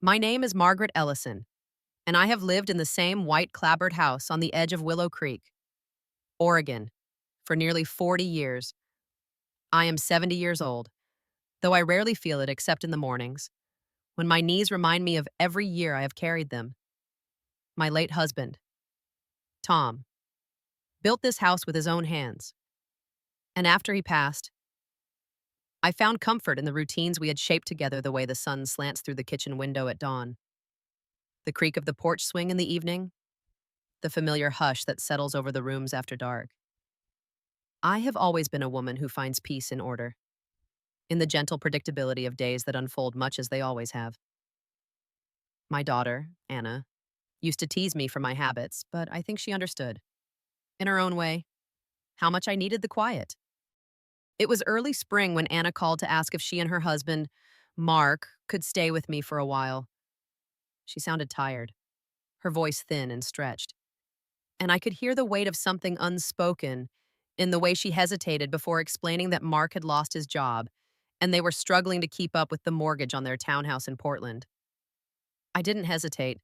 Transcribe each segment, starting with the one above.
My name is Margaret Ellison, and I have lived in the same white clapboard house on the edge of Willow Creek, Oregon, for nearly 40 years. I am 70 years old, though I rarely feel it except in the mornings, when my knees remind me of every year I have carried them. My late husband, Tom, built this house with his own hands, and after he passed, I found comfort in the routines we had shaped together the way the sun slants through the kitchen window at dawn, the creak of the porch swing in the evening, the familiar hush that settles over the rooms after dark. I have always been a woman who finds peace in order, in the gentle predictability of days that unfold much as they always have. My daughter, Anna, used to tease me for my habits, but I think she understood, in her own way, how much I needed the quiet. It was early spring when Anna called to ask if she and her husband, Mark, could stay with me for a while. She sounded tired, her voice thin and stretched, and I could hear the weight of something unspoken in the way she hesitated before explaining that Mark had lost his job and they were struggling to keep up with the mortgage on their townhouse in Portland. I didn't hesitate.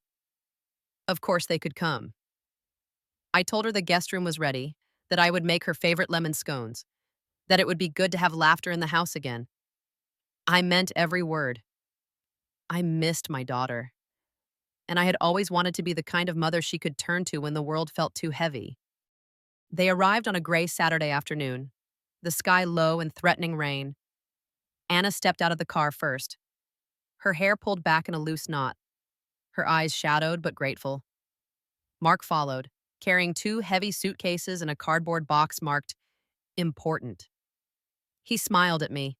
Of course they could come. I told her the guest room was ready, that I would make her favorite lemon scones, that it would be good to have laughter in the house again. I meant every word. I missed my daughter, and I had always wanted to be the kind of mother she could turn to when the world felt too heavy. They arrived on a gray Saturday afternoon, the sky low and threatening rain. Anna stepped out of the car first, her hair pulled back in a loose knot, her eyes shadowed but grateful. Mark followed, carrying two heavy suitcases and a cardboard box marked important. He smiled at me,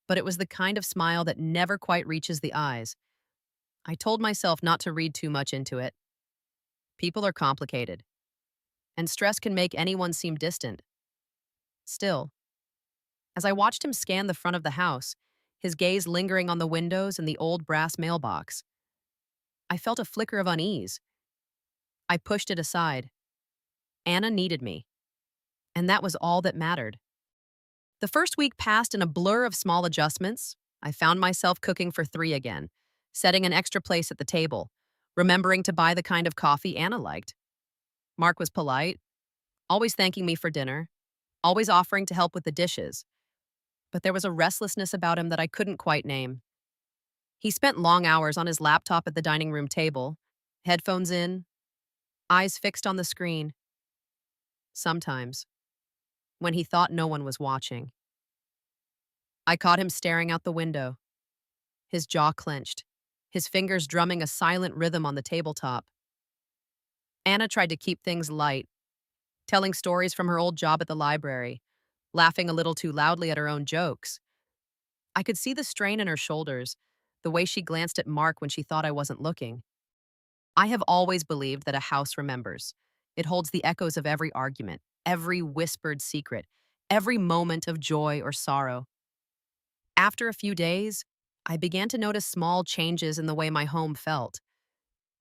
but it was the kind of smile that never quite reaches the eyes. I told myself not to read too much into it. People are complicated, and stress can make anyone seem distant. Still, as I watched him scan the front of the house, his gaze lingering on the windows and the old brass mailbox, I felt a flicker of unease. I pushed it aside. Anna needed me, and that was all that mattered. The first week passed in a blur of small adjustments. I found myself cooking for three again, setting an extra place at the table, remembering to buy the kind of coffee Anna liked. Mark was polite, always thanking me for dinner, always offering to help with the dishes. But there was a restlessness about him that I couldn't quite name. He spent long hours on his laptop at the dining room table, headphones in, eyes fixed on the screen. Sometimes, when he thought no one was watching, I caught him staring out the window, his jaw clenched, his fingers drumming a silent rhythm on the tabletop. Anna tried to keep things light, telling stories from her old job at the library, laughing a little too loudly at her own jokes. I could see the strain in her shoulders, the way she glanced at Mark when she thought I wasn't looking. I have always believed that a house remembers. It holds the echoes of every argument, every whispered secret, every moment of joy or sorrow. After a few days, I began to notice small changes in the way my home felt.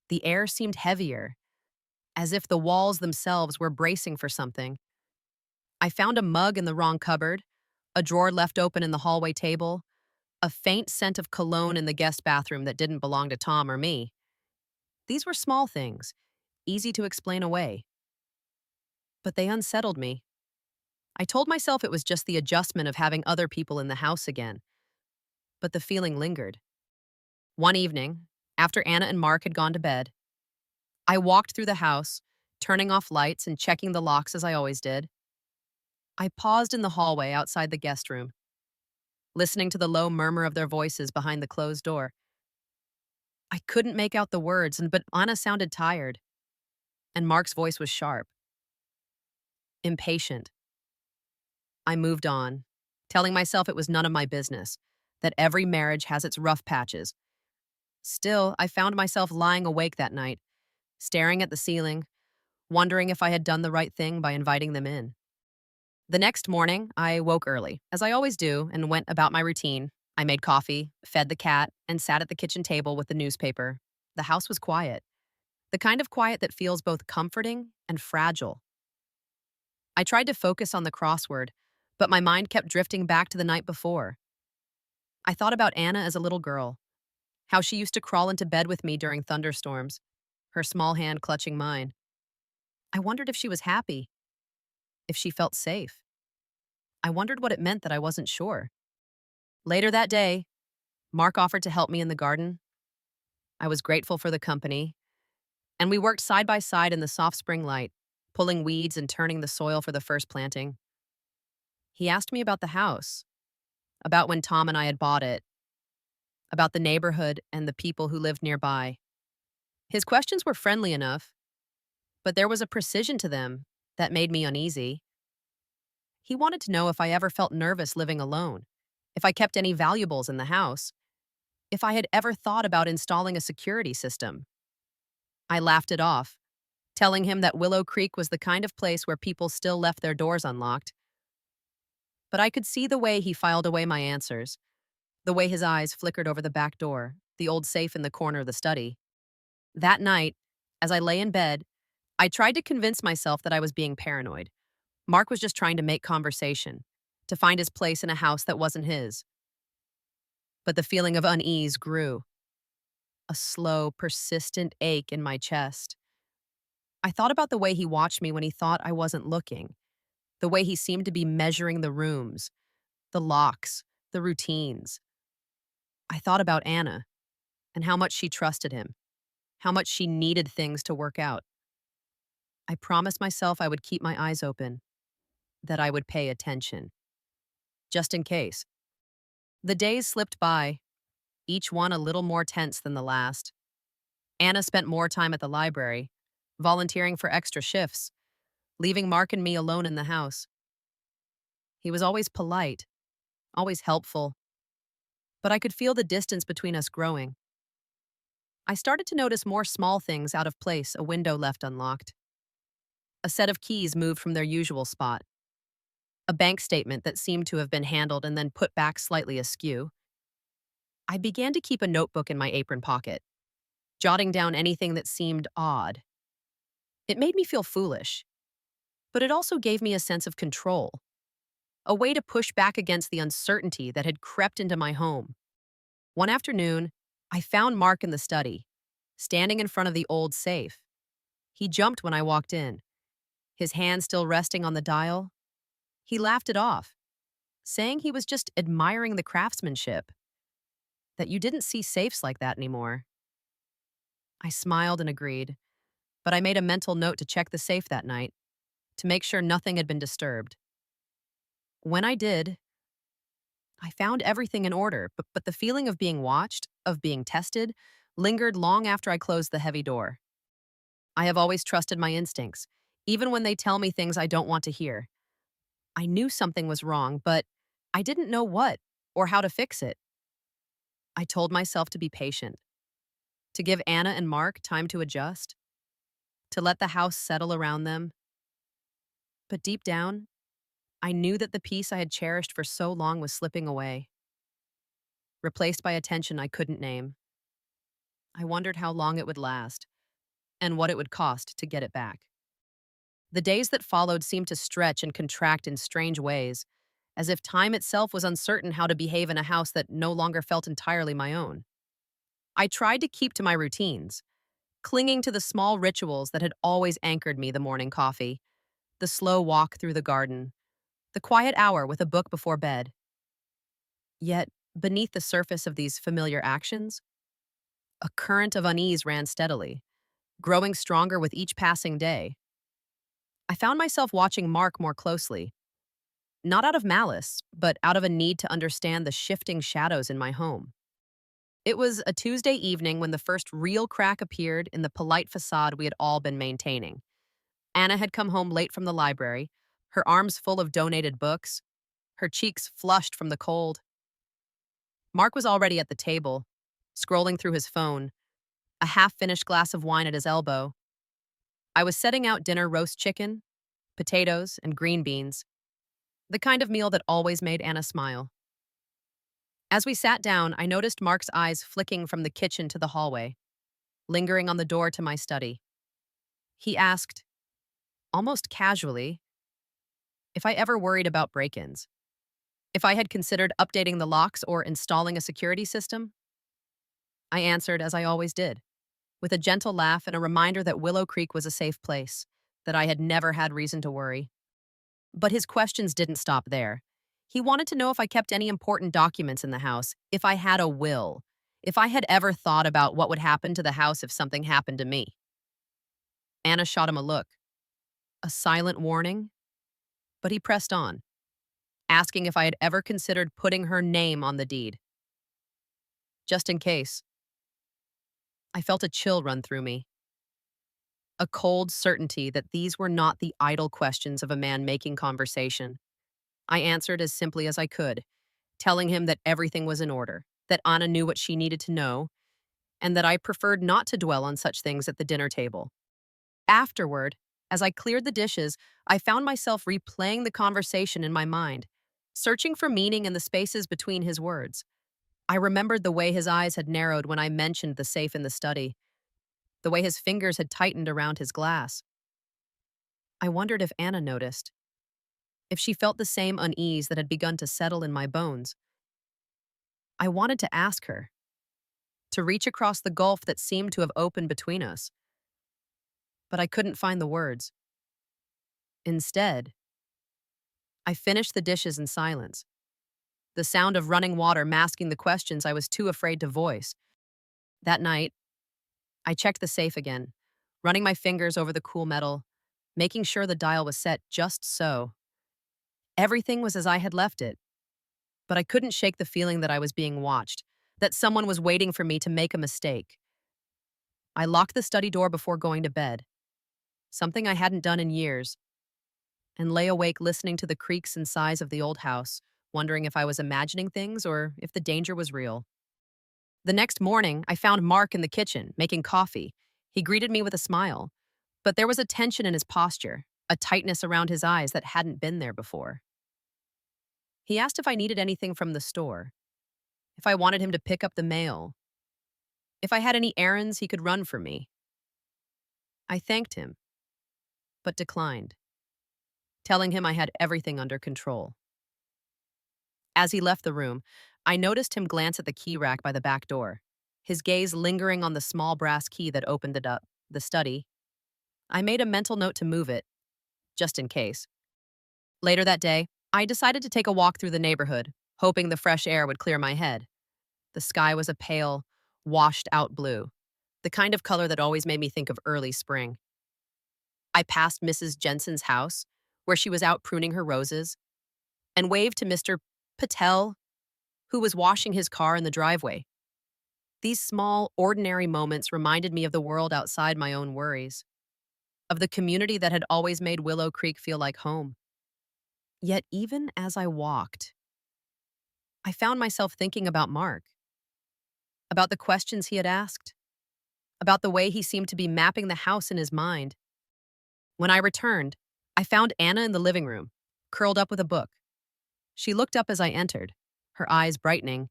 The air seemed heavier, as if the walls themselves were bracing for something. I found a mug in the wrong cupboard, a drawer left open in the hallway table, a faint scent of cologne in the guest bathroom that didn't belong to Tom or me. These were small things, easy to explain away, but they unsettled me. I told myself it was just the adjustment of having other people in the house again, but the feeling lingered. One evening, after Anna and Mark had gone to bed, I walked through the house, turning off lights and checking the locks as I always did. I paused in the hallway outside the guest room, listening to the low murmur of their voices behind the closed door. I couldn't make out the words, but Anna sounded tired, and Mark's voice was sharp, impatient. I moved on, telling myself it was none of my business, that every marriage has its rough patches. Still, I found myself lying awake that night, staring at the ceiling, wondering if I had done the right thing by inviting them in. The next morning, I woke early, as I always do, and went about my routine. I made coffee, fed the cat, and sat at the kitchen table with the newspaper. The house was quiet, the kind of quiet that feels both comforting and fragile. I tried to focus on the crossword, but my mind kept drifting back to the night before. I thought about Anna as a little girl, how she used to crawl into bed with me during thunderstorms, her small hand clutching mine. I wondered if she was happy, if she felt safe. I wondered what it meant that I wasn't sure. Later that day, Mark offered to help me in the garden. I was grateful for the company, and we worked side by side in the soft spring light, pulling weeds and turning the soil for the first planting. He asked me about the house, about when Tom and I had bought it, about the neighborhood and the people who lived nearby. His questions were friendly enough, but there was a precision to them that made me uneasy. He wanted to know if I ever felt nervous living alone, if I kept any valuables in the house, if I had ever thought about installing a security system. I laughed it off, telling him that Willow Creek was the kind of place where people still left their doors unlocked. But I could see the way he filed away my answers, the way his eyes flickered over the back door, the old safe in the corner of the study. That night, as I lay in bed, I tried to convince myself that I was being paranoid. Mark was just trying to make conversation, to find his place in a house that wasn't his. But the feeling of unease grew, a slow, persistent ache in my chest. I thought about the way he watched me when he thought I wasn't looking, the way he seemed to be measuring the rooms, the locks, the routines. I thought about Anna and how much she trusted him, how much she needed things to work out. I promised myself I would keep my eyes open, that I would pay attention, just in case. The days slipped by, each one a little more tense than the last. Anna spent more time at the library, volunteering for extra shifts, leaving Mark and me alone in the house. He was always polite, always helpful, but I could feel the distance between us growing. I started to notice more small things out of place, a window left unlocked, a set of keys moved from their usual spot, a bank statement that seemed to have been handled and then put back slightly askew. I began to keep a notebook in my apron pocket, jotting down anything that seemed odd. It made me feel foolish, but it also gave me a sense of control, a way to push back against the uncertainty that had crept into my home. One afternoon, I found Mark in the study, standing in front of the old safe. He jumped when I walked in, his hand still resting on the dial. He laughed it off, saying he was just admiring the craftsmanship, that you didn't see safes like that anymore. I smiled and agreed, but I made a mental note to check the safe that night, to make sure nothing had been disturbed. When I did, I found everything in order, but the feeling of being watched, of being tested, lingered long after I closed the heavy door. I have always trusted my instincts, even when they tell me things I don't want to hear. I knew something was wrong, but I didn't know what or how to fix it. I told myself to be patient, to give Anna and Mark time to adjust, to let the house settle around them. But deep down, I knew that the peace I had cherished for so long was slipping away, replaced by a tension I couldn't name. I wondered how long it would last, and what it would cost to get it back. The days that followed seemed to stretch and contract in strange ways, as if time itself was uncertain how to behave in a house that no longer felt entirely my own. I tried to keep to my routines, clinging to the small rituals that had always anchored me: the morning coffee, the slow walk through the garden, the quiet hour with a book before bed. Yet, beneath the surface of these familiar actions, a current of unease ran steadily, growing stronger with each passing day. I found myself watching Mark more closely, not out of malice, but out of a need to understand the shifting shadows in my home. It was a Tuesday evening when the first real crack appeared in the polite facade we had all been maintaining. Anna had come home late from the library, her arms full of donated books, her cheeks flushed from the cold. Mark was already at the table, scrolling through his phone, a half-finished glass of wine at his elbow. I was setting out dinner: roast chicken, potatoes, and green beans, the kind of meal that always made Anna smile. As we sat down, I noticed Mark's eyes flicking from the kitchen to the hallway, lingering on the door to my study. He asked, almost casually, if I ever worried about break-ins, if I had considered updating the locks or installing a security system. I answered as I always did, with a gentle laugh and a reminder that Willow Creek was a safe place, that I had never had reason to worry. But his questions didn't stop there. He wanted to know if I kept any important documents in the house, if I had a will, if I had ever thought about what would happen to the house if something happened to me. Anna shot him a look, a silent warning, but he pressed on, asking if I had ever considered putting her name on the deed. Just in case. I felt a chill run through me, a cold certainty that these were not the idle questions of a man making conversation. I answered as simply as I could, telling him that everything was in order, that Anna knew what she needed to know, and that I preferred not to dwell on such things at the dinner table. Afterward, as I cleared the dishes, I found myself replaying the conversation in my mind, searching for meaning in the spaces between his words. I remembered the way his eyes had narrowed when I mentioned the safe in the study, the way his fingers had tightened around his glass. I wondered if Anna noticed, if she felt the same unease that had begun to settle in my bones. I wanted to ask her, to reach across the gulf that seemed to have opened between us, but I couldn't find the words. Instead, I finished the dishes in silence, the sound of running water masking the questions I was too afraid to voice. That night, I checked the safe again, running my fingers over the cool metal, making sure the dial was set just so. Everything was as I had left it, but I couldn't shake the feeling that I was being watched, that someone was waiting for me to make a mistake. I locked the study door before going to bed, something I hadn't done in years, and lay awake listening to the creaks and sighs of the old house, wondering if I was imagining things or if the danger was real. The next morning, I found Mark in the kitchen, making coffee. He greeted me with a smile, but there was a tension in his posture, a tightness around his eyes that hadn't been there before. He asked if I needed anything from the store, if I wanted him to pick up the mail, if I had any errands he could run for me. I thanked him, but declined, telling him I had everything under control. As he left the room, I noticed him glance at the key rack by the back door, his gaze lingering on the small brass key that opened it up, the study. I made a mental note to move it, just in case. Later that day, I decided to take a walk through the neighborhood, hoping the fresh air would clear my head. The sky was a pale, washed-out blue, the kind of color that always made me think of early spring. I passed Mrs. Jensen's house, where she was out pruning her roses, and waved to Mr. Patel, who was washing his car in the driveway. These small, ordinary moments reminded me of the world outside my own worries, of the community that had always made Willow Creek feel like home. Yet even as I walked, I found myself thinking about Mark, about the questions he had asked, about the way he seemed to be mapping the house in his mind. When I returned, I found Anna in the living room, curled up with a book. She looked up as I entered, her eyes brightening,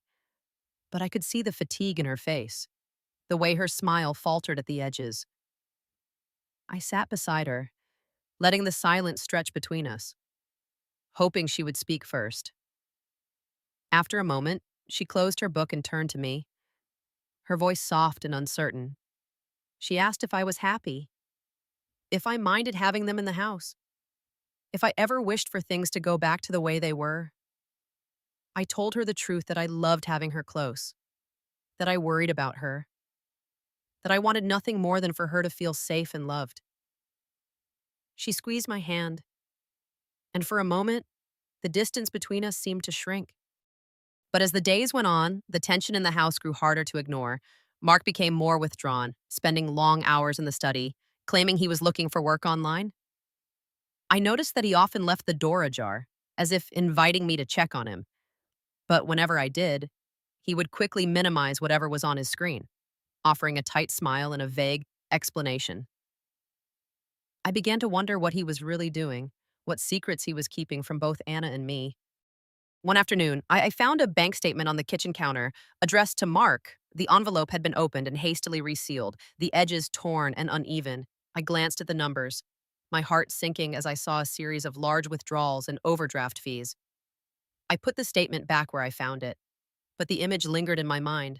but I could see the fatigue in her face, the way her smile faltered at the edges. I sat beside her, letting the silence stretch between us, hoping she would speak first. After a moment, she closed her book and turned to me, her voice soft and uncertain. She asked if I was happy, if I minded having them in the house, if I ever wished for things to go back to the way they were. I told her the truth that I loved having her close, that I worried about her, that I wanted nothing more than for her to feel safe and loved. She squeezed my hand, and for a moment, the distance between us seemed to shrink. But as the days went on, the tension in the house grew harder to ignore. Mark became more withdrawn, spending long hours in the study, claiming he was looking for work online. I noticed that he often left the door ajar, as if inviting me to check on him. But whenever I did, he would quickly minimize whatever was on his screen, offering a tight smile and a vague explanation. I began to wonder what he was really doing, what secrets he was keeping from both Anna and me. One afternoon, I found a bank statement on the kitchen counter, addressed to Mark. The envelope had been opened and hastily resealed, the edges torn and uneven. I glanced at the numbers, my heart sinking as I saw a series of large withdrawals and overdraft fees. I put the statement back where I found it, but the image lingered in my mind.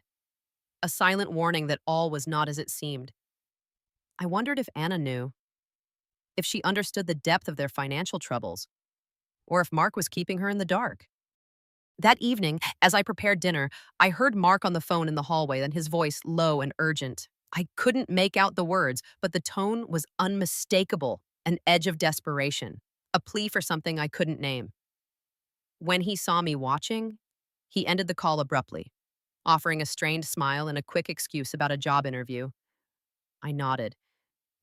a silent warning that all was not as it seemed. I wondered if Anna knew, if she understood the depth of their financial troubles, or if Mark was keeping her in the dark. That evening, as I prepared dinner, I heard Mark on the phone in the hallway and his voice low and urgent. I couldn't make out the words, but the tone was unmistakable, an edge of desperation, a plea for something I couldn't name. When he saw me watching, he ended the call abruptly, offering a strained smile and a quick excuse about a job interview. I nodded,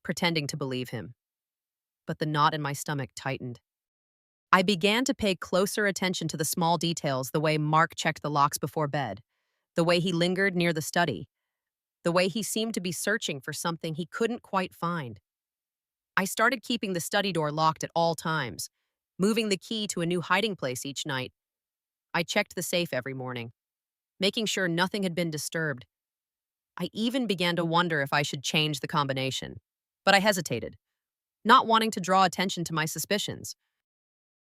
pretending to believe him, but the knot in my stomach tightened. I began to pay closer attention to the small details, the way Mark checked the locks before bed, the way he lingered near the study, the way he seemed to be searching for something he couldn't quite find. I started keeping the study door locked at all times, moving the key to a new hiding place each night. I checked the safe every morning, making sure nothing had been disturbed. I even began to wonder if I should change the combination, but I hesitated, not wanting to draw attention to my suspicions.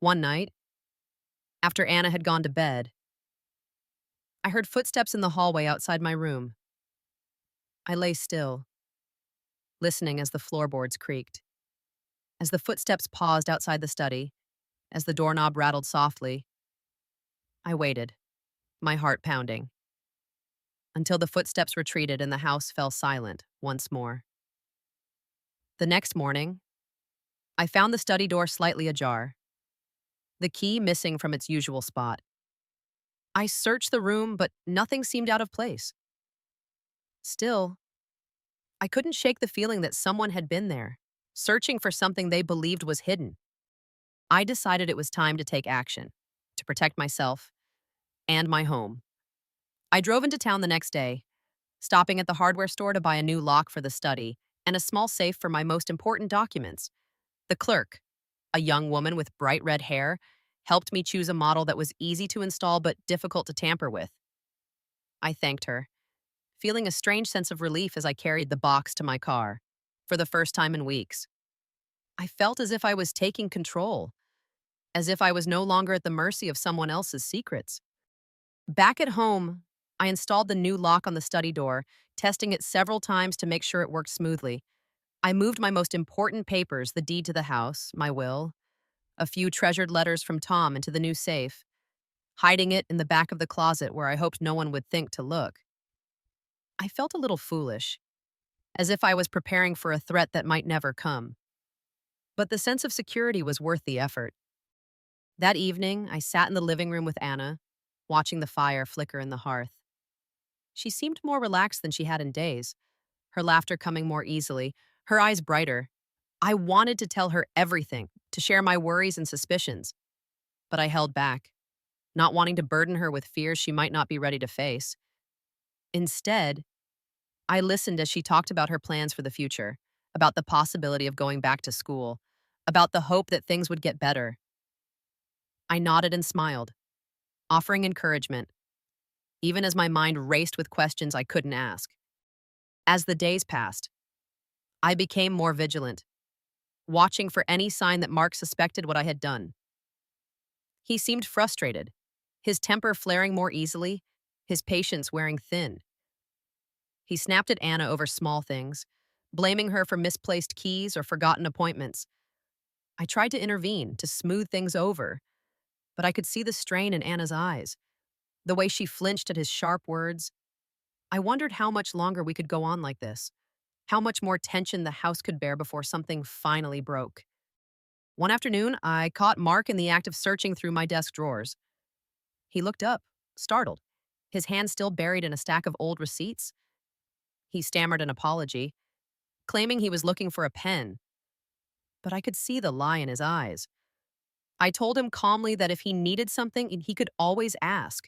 One night, after Anna had gone to bed, I heard footsteps in the hallway outside my room. I lay still, listening as the floorboards creaked. As the footsteps paused outside the study, as the doorknob rattled softly, I waited, my heart pounding, until the footsteps retreated and the house fell silent once more. The next morning, I found the study door slightly ajar, the key missing from its usual spot. I searched the room, but nothing seemed out of place. Still, I couldn't shake the feeling that someone had been there, searching for something they believed was hidden. I decided it was time to take action, to protect myself and my home. I drove into town the next day, stopping at the hardware store to buy a new lock for the study and a small safe for my most important documents. The clerk, a young woman with bright red hair, helped me choose a model that was easy to install but difficult to tamper with. I thanked her, feeling a strange sense of relief as I carried the box to my car. For the first time in weeks, I felt as if I was taking control, as if I was no longer at the mercy of someone else's secrets. Back at home, I installed the new lock on the study door, testing it several times to make sure it worked smoothly. I moved my most important papers, the deed to the house, my will, a few treasured letters from Tom, into the new safe, hiding it in the back of the closet where I hoped no one would think to look. I felt a little foolish, as if I was preparing for a threat that might never come. But the sense of security was worth the effort. That evening, I sat in the living room with Anna, watching the fire flicker in the hearth. She seemed more relaxed than she had in days, her laughter coming more easily, her eyes brighter. I wanted to tell her everything, to share my worries and suspicions, but I held back, not wanting to burden her with fears she might not be ready to face. Instead, I listened as she talked about her plans for the future, about the possibility of going back to school, about the hope that things would get better. I nodded and smiled, offering encouragement, even as my mind raced with questions I couldn't ask. As the days passed, I became more vigilant, watching for any sign that Mark suspected what I had done. He seemed frustrated, his temper flaring more easily, his patience wearing thin. He snapped at Anna over small things, blaming her for misplaced keys or forgotten appointments. I tried to intervene, to smooth things over, but I could see the strain in Anna's eyes, the way she flinched at his sharp words. I wondered how much longer we could go on like this, how much more tension the house could bear before something finally broke. One afternoon, I caught Mark in the act of searching through my desk drawers. He looked up, startled, his hand still buried in a stack of old receipts. He stammered an apology, claiming he was looking for a pen, but I could see the lie in his eyes. I told him calmly that if he needed something, he could always ask,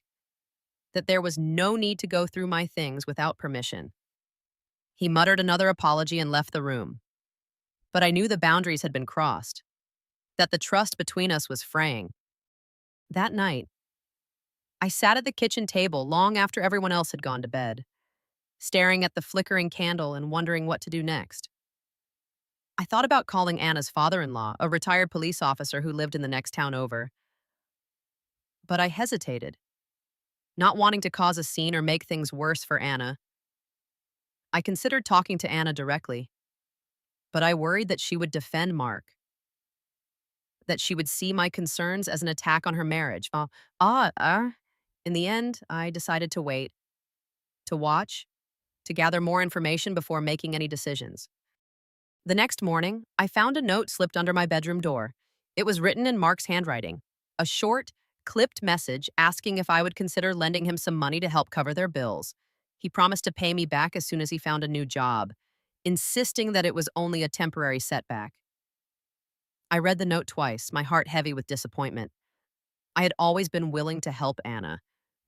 that there was no need to go through my things without permission. He muttered another apology and left the room. But I knew the boundaries had been crossed, that the trust between us was fraying. That night, I sat at the kitchen table long after everyone else had gone to bed, staring at the flickering candle and wondering what to do next. I thought about calling Anna's father-in-law, a retired police officer who lived in the next town over. But I hesitated, not wanting to cause a scene or make things worse for Anna. I considered talking to Anna directly, but I worried that she would defend Mark, that she would see my concerns as an attack on her marriage. Ah, uh. In the end, I decided to wait, to watch, to gather more information before making any decisions. The next morning, I found a note slipped under my bedroom door. It was written in Mark's handwriting, a short, clipped message asking if I would consider lending him some money to help cover their bills. He promised to pay me back as soon as he found a new job, insisting that it was only a temporary setback. I read the note twice, my heart heavy with disappointment. I had always been willing to help Anna,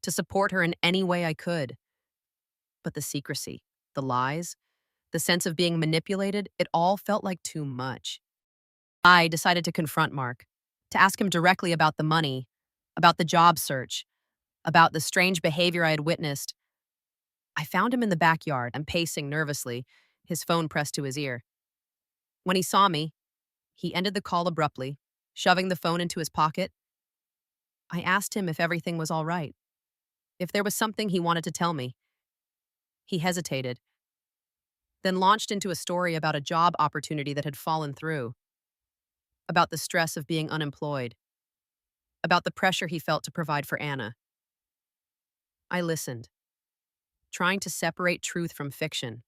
to support her in any way I could. But the secrecy, the lies, the sense of being manipulated, it all felt like too much. I decided to confront Mark, to ask him directly about the money, about the job search, about the strange behavior I had witnessed. I found him in the backyard and pacing nervously, his phone pressed to his ear. When he saw me, he ended the call abruptly, shoving the phone into his pocket. I asked him if everything was all right, if there was something he wanted to tell me. He hesitated, then launched into a story about a job opportunity that had fallen through, about the stress of being unemployed, about the pressure he felt to provide for Anna. I listened, trying to separate truth from fiction,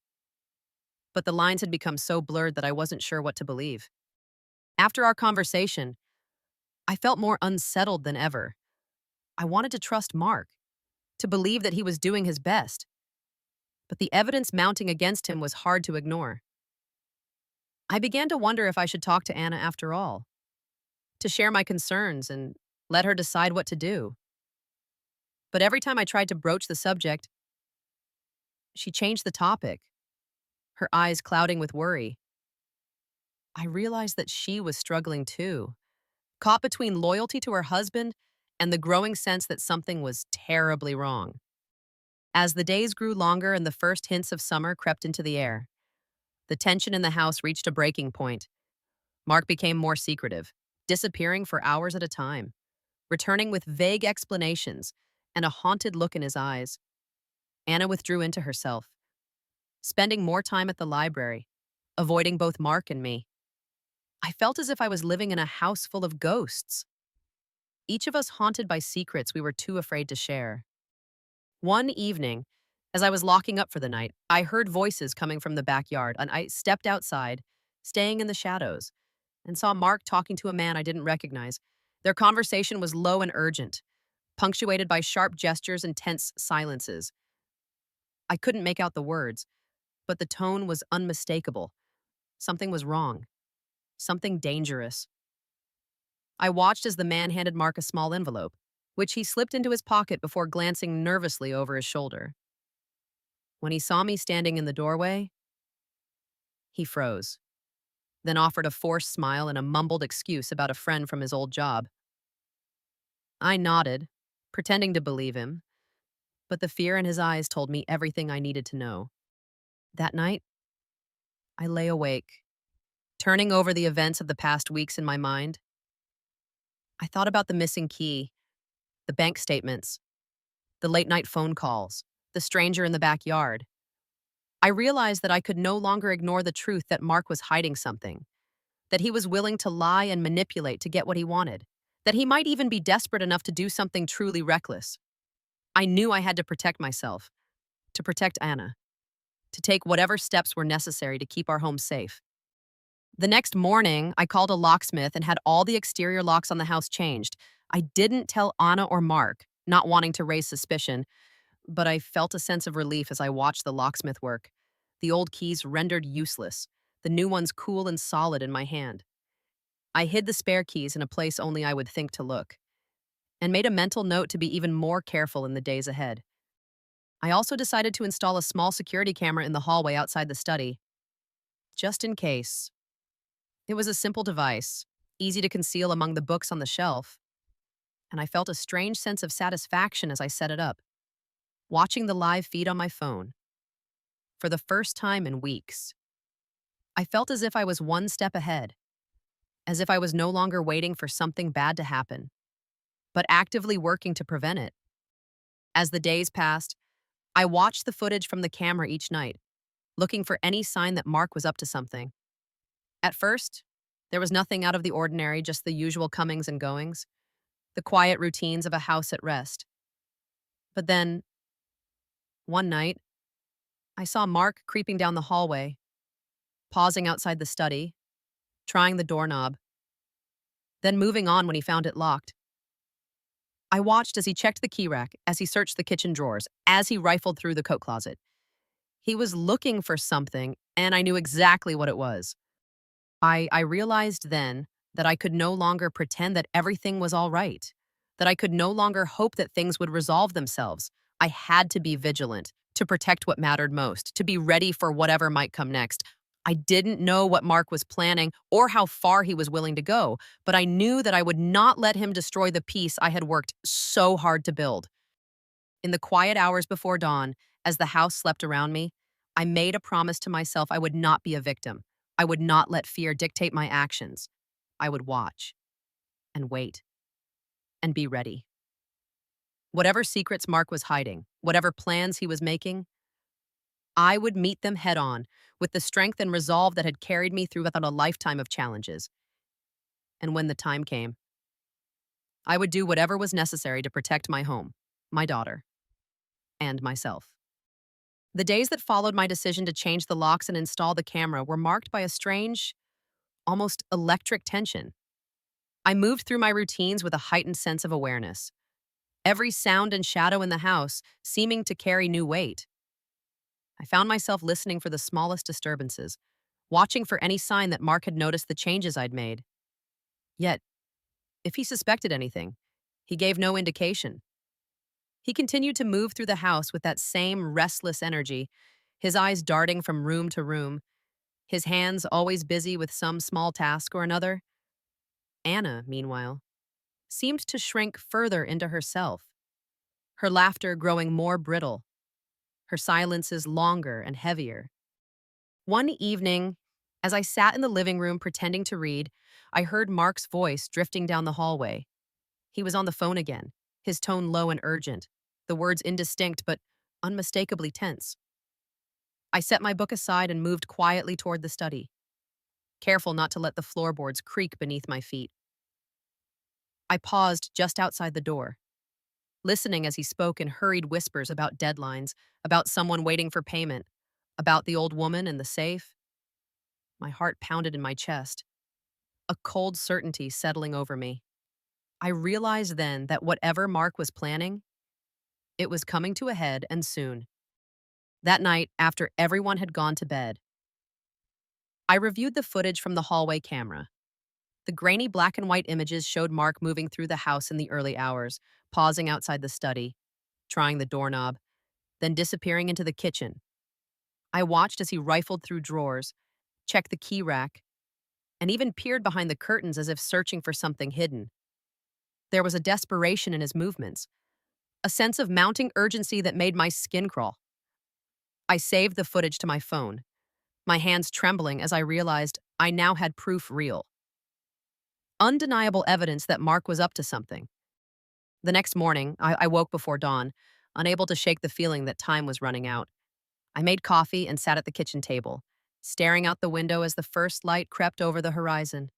but the lines had become so blurred that I wasn't sure what to believe. After our conversation, I felt more unsettled than ever. I wanted to trust Mark, to believe that he was doing his best, but the evidence mounting against him was hard to ignore. I began to wonder if I should talk to Anna after all, to share my concerns and let her decide what to do. But every time I tried to broach the subject, she changed the topic, her eyes clouding with worry. I realized that she was struggling too, caught between loyalty to her husband and the growing sense that something was terribly wrong. As the days grew longer and the first hints of summer crept into the air, the tension in the house reached a breaking point. Mark became more secretive, disappearing for hours at a time, returning with vague explanations and a haunted look in his eyes. Anna withdrew into herself, spending more time at the library, avoiding both Mark and me. I felt as if I was living in a house full of ghosts, each of us haunted by secrets we were too afraid to share. One evening, as I was locking up for the night, I heard voices coming from the backyard, and I stepped outside, staying in the shadows, and saw Mark talking to a man I didn't recognize. Their conversation was low and urgent, punctuated by sharp gestures and tense silences. I couldn't make out the words, but the tone was unmistakable. Something was wrong. Something dangerous. I watched as the man handed Mark a small envelope, which he slipped into his pocket before glancing nervously over his shoulder. When he saw me standing in the doorway, he froze, then offered a forced smile and a mumbled excuse about a friend from his old job. I nodded, pretending to believe him, but the fear in his eyes told me everything I needed to know. That night, I lay awake, turning over the events of the past weeks in my mind. I thought about the missing key, the bank statements, the late-night phone calls, the stranger in the backyard. I realized that I could no longer ignore the truth that Mark was hiding something, that he was willing to lie and manipulate to get what he wanted, that he might even be desperate enough to do something truly reckless. I knew I had to protect myself, to protect Anna, to take whatever steps were necessary to keep our home safe. The next morning, I called a locksmith and had all the exterior locks on the house changed. I didn't tell Anna or Mark, not wanting to raise suspicion, but I felt a sense of relief as I watched the locksmith work. The old keys rendered useless, the new ones cool and solid in my hand. I hid the spare keys in a place only I would think to look, and made a mental note to be even more careful in the days ahead. I also decided to install a small security camera in the hallway outside the study, just in case. It was a simple device, easy to conceal among the books on the shelf, and I felt a strange sense of satisfaction as I set it up, watching the live feed on my phone. For the first time in weeks, I felt as if I was one step ahead, as if I was no longer waiting for something bad to happen, but actively working to prevent it. As the days passed, I watched the footage from the camera each night, looking for any sign that Mark was up to something. At first, there was nothing out of the ordinary, just the usual comings and goings, the quiet routines of a house at rest. But then, one night, I saw Mark creeping down the hallway, pausing outside the study, trying the doorknob, then moving on when he found it locked. I watched as he checked the key rack, as he searched the kitchen drawers, as he rifled through the coat closet. He was looking for something, and I knew exactly what it was. I realized then that I could no longer pretend that everything was all right, that I could no longer hope that things would resolve themselves. I had to be vigilant, to protect what mattered most, to be ready for whatever might come next. I didn't know what Mark was planning or how far he was willing to go, but I knew that I would not let him destroy the peace I had worked so hard to build. In the quiet hours before dawn, as the house slept around me, I made a promise to myself I would not be a victim. I would not let fear dictate my actions. I would watch and wait and be ready. Whatever secrets Mark was hiding, whatever plans he was making, I would meet them head on with the strength and resolve that had carried me through without a lifetime of challenges. And when the time came, I would do whatever was necessary to protect my home, my daughter, and myself. The days that followed my decision to change the locks and install the camera were marked by a strange, almost electric tension. I moved through my routines with a heightened sense of awareness, every sound and shadow in the house seeming to carry new weight. I found myself listening for the smallest disturbances, watching for any sign that Mark had noticed the changes I'd made. Yet, if he suspected anything, he gave no indication. He continued to move through the house with that same restless energy, his eyes darting from room to room, his hands always busy with some small task or another. Anna, meanwhile, seemed to shrink further into herself, her laughter growing more brittle, her silences longer and heavier. One evening, as I sat in the living room pretending to read, I heard Mark's voice drifting down the hallway. He was on the phone again, his tone low and urgent, the words indistinct but unmistakably tense. I set my book aside and moved quietly toward the study, careful not to let the floorboards creak beneath my feet. I paused just outside the door, listening as he spoke in hurried whispers about deadlines, about someone waiting for payment, about the old woman and the safe. My heart pounded in my chest, a cold certainty settling over me. I realized then that whatever Mark was planning, it was coming to a head and soon. That night, after everyone had gone to bed, I reviewed the footage from the hallway camera. The grainy black and white images showed Mark moving through the house in the early hours, pausing outside the study, trying the doorknob, then disappearing into the kitchen. I watched as he rifled through drawers, checked the key rack, and even peered behind the curtains as if searching for something hidden. There was a desperation in his movements, a sense of mounting urgency that made my skin crawl. I saved the footage to my phone, my hands trembling as I realized I now had proof real. Undeniable evidence that Mark was up to something. The next morning, I woke before dawn, unable to shake the feeling that time was running out. I made coffee and sat at the kitchen table, staring out the window as the first light crept over the horizon.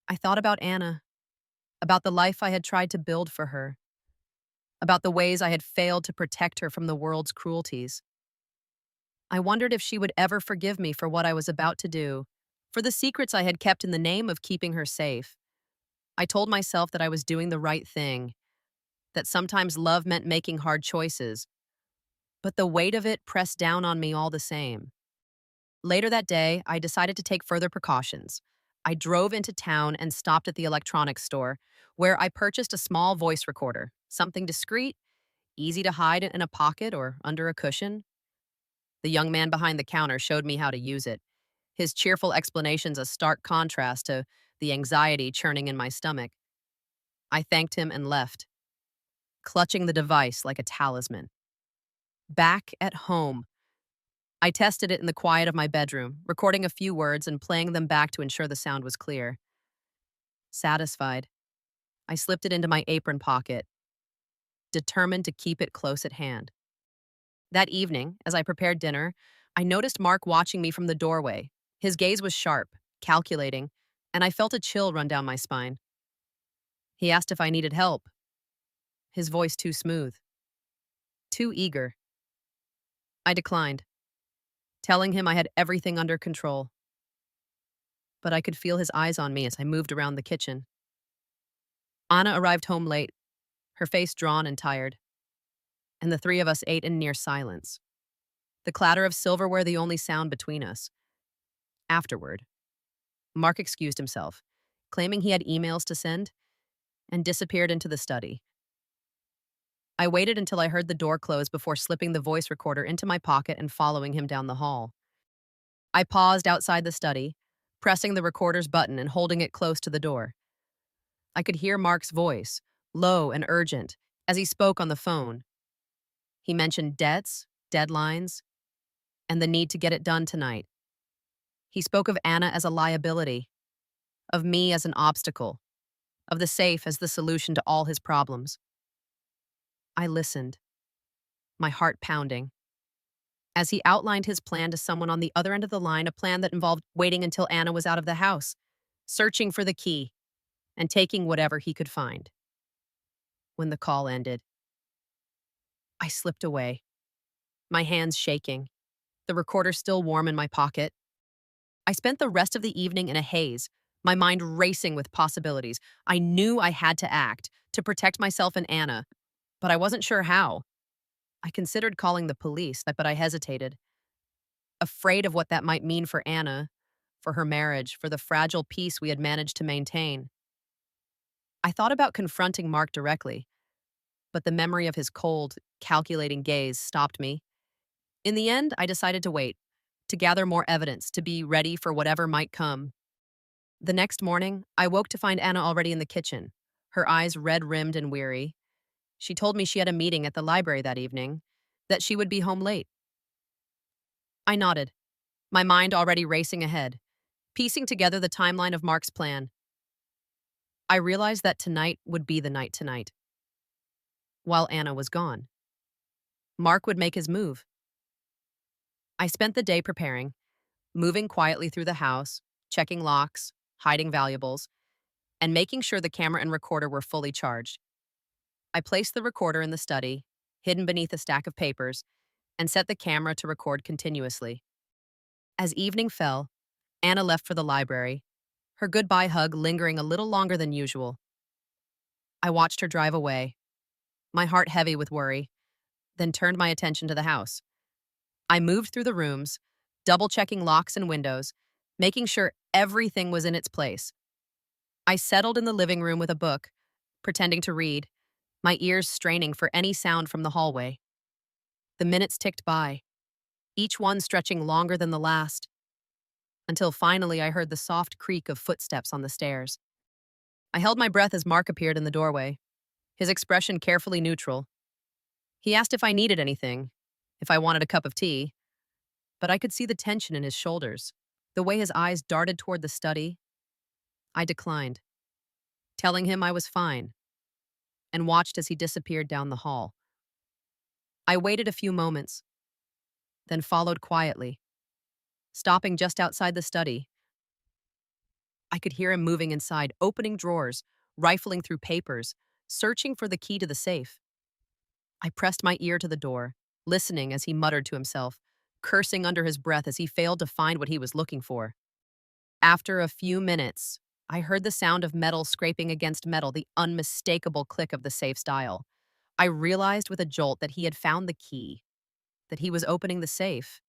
I thought about Anna, about the life I had tried to build for her, about the ways I had failed to protect her from the world's cruelties. I wondered if she would ever forgive me for what I was about to do, for the secrets I had kept in the name of keeping her safe. I told myself that I was doing the right thing, that sometimes love meant making hard choices, but the weight of it pressed down on me all the same. Later that day, I decided to take further precautions. I drove into town and stopped at the electronics store, where I purchased a small voice recorder, something discreet, easy to hide in a pocket or under a cushion. The young man behind the counter showed me how to use it, his cheerful explanations a stark contrast to the anxiety churning in my stomach. I thanked him and left, clutching the device like a talisman. Back at home, I tested it in the quiet of my bedroom, recording a few words and playing them back to ensure the sound was clear. Satisfied, I slipped it into my apron pocket, determined to keep it close at hand. That evening, as I prepared dinner, I noticed Mark watching me from the doorway. His gaze was sharp, calculating, and I felt a chill run down my spine. He asked if I needed help, his voice too smooth, too eager. I declined, telling him I had everything under control. But I could feel his eyes on me as I moved around the kitchen. Anna arrived home late, her face drawn and tired, and the three of us ate in near silence, the clatter of silverware the only sound between us. Afterward, Mark excused himself, claiming he had emails to send, and disappeared into the study. I waited until I heard the door close before slipping the voice recorder into my pocket and following him down the hall. I paused outside the study, pressing the recorder's button and holding it close to the door. I could hear Mark's voice, low and urgent, as he spoke on the phone. He mentioned debts, deadlines, and the need to get it done tonight. He spoke of Anna as a liability, of me as an obstacle, of the safe as the solution to all his problems. I listened, my heart pounding, as he outlined his plan to someone on the other end of the line, a plan that involved waiting until Anna was out of the house, searching for the key, and taking whatever he could find. When the call ended, I slipped away, my hands shaking, the recorder still warm in my pocket. I spent the rest of the evening in a haze, my mind racing with possibilities. I knew I had to act, to protect myself and Anna, but I wasn't sure how. I considered calling the police, but I hesitated, afraid of what that might mean for Anna, for her marriage, for the fragile peace we had managed to maintain. I thought about confronting Mark directly, but the memory of his cold, calculating gaze stopped me. In the end, I decided to wait, to gather more evidence, to be ready for whatever might come. The next morning, I woke to find Anna already in the kitchen, her eyes red-rimmed and weary. She told me she had a meeting at the library that evening, that she would be home late. I nodded, my mind already racing ahead, piecing together the timeline of Mark's plan. I realized that tonight would be the night tonight. While Anna was gone, Mark would make his move. I spent the day preparing, moving quietly through the house, checking locks, hiding valuables, and making sure the camera and recorder were fully charged. I placed the recorder in the study, hidden beneath a stack of papers, and set the camera to record continuously. As evening fell, Anna left for the library, her goodbye hug lingering a little longer than usual. I watched her drive away, my heart heavy with worry, then turned my attention to the house. I moved through the rooms, double-checking locks and windows, making sure everything was in its place. I settled in the living room with a book, pretending to read, my ears straining for any sound from the hallway. The minutes ticked by, each one stretching longer than the last, until finally I heard the soft creak of footsteps on the stairs. I held my breath as Mark appeared in the doorway, his expression carefully neutral. He asked if I needed anything, if I wanted a cup of tea, but I could see the tension in his shoulders, the way his eyes darted toward the study. I declined, telling him I was fine, and watched as he disappeared down the hall. I waited a few moments, then followed quietly, stopping just outside the study. I could hear him moving inside, opening drawers, rifling through papers, searching for the key to the safe. I pressed my ear to the door, listening as he muttered to himself, cursing under his breath as he failed to find what he was looking for. After a few minutes, I heard the sound of metal scraping against metal, the unmistakable click of the safe's dial. I realized with a jolt that he had found the key, that he was opening the safe.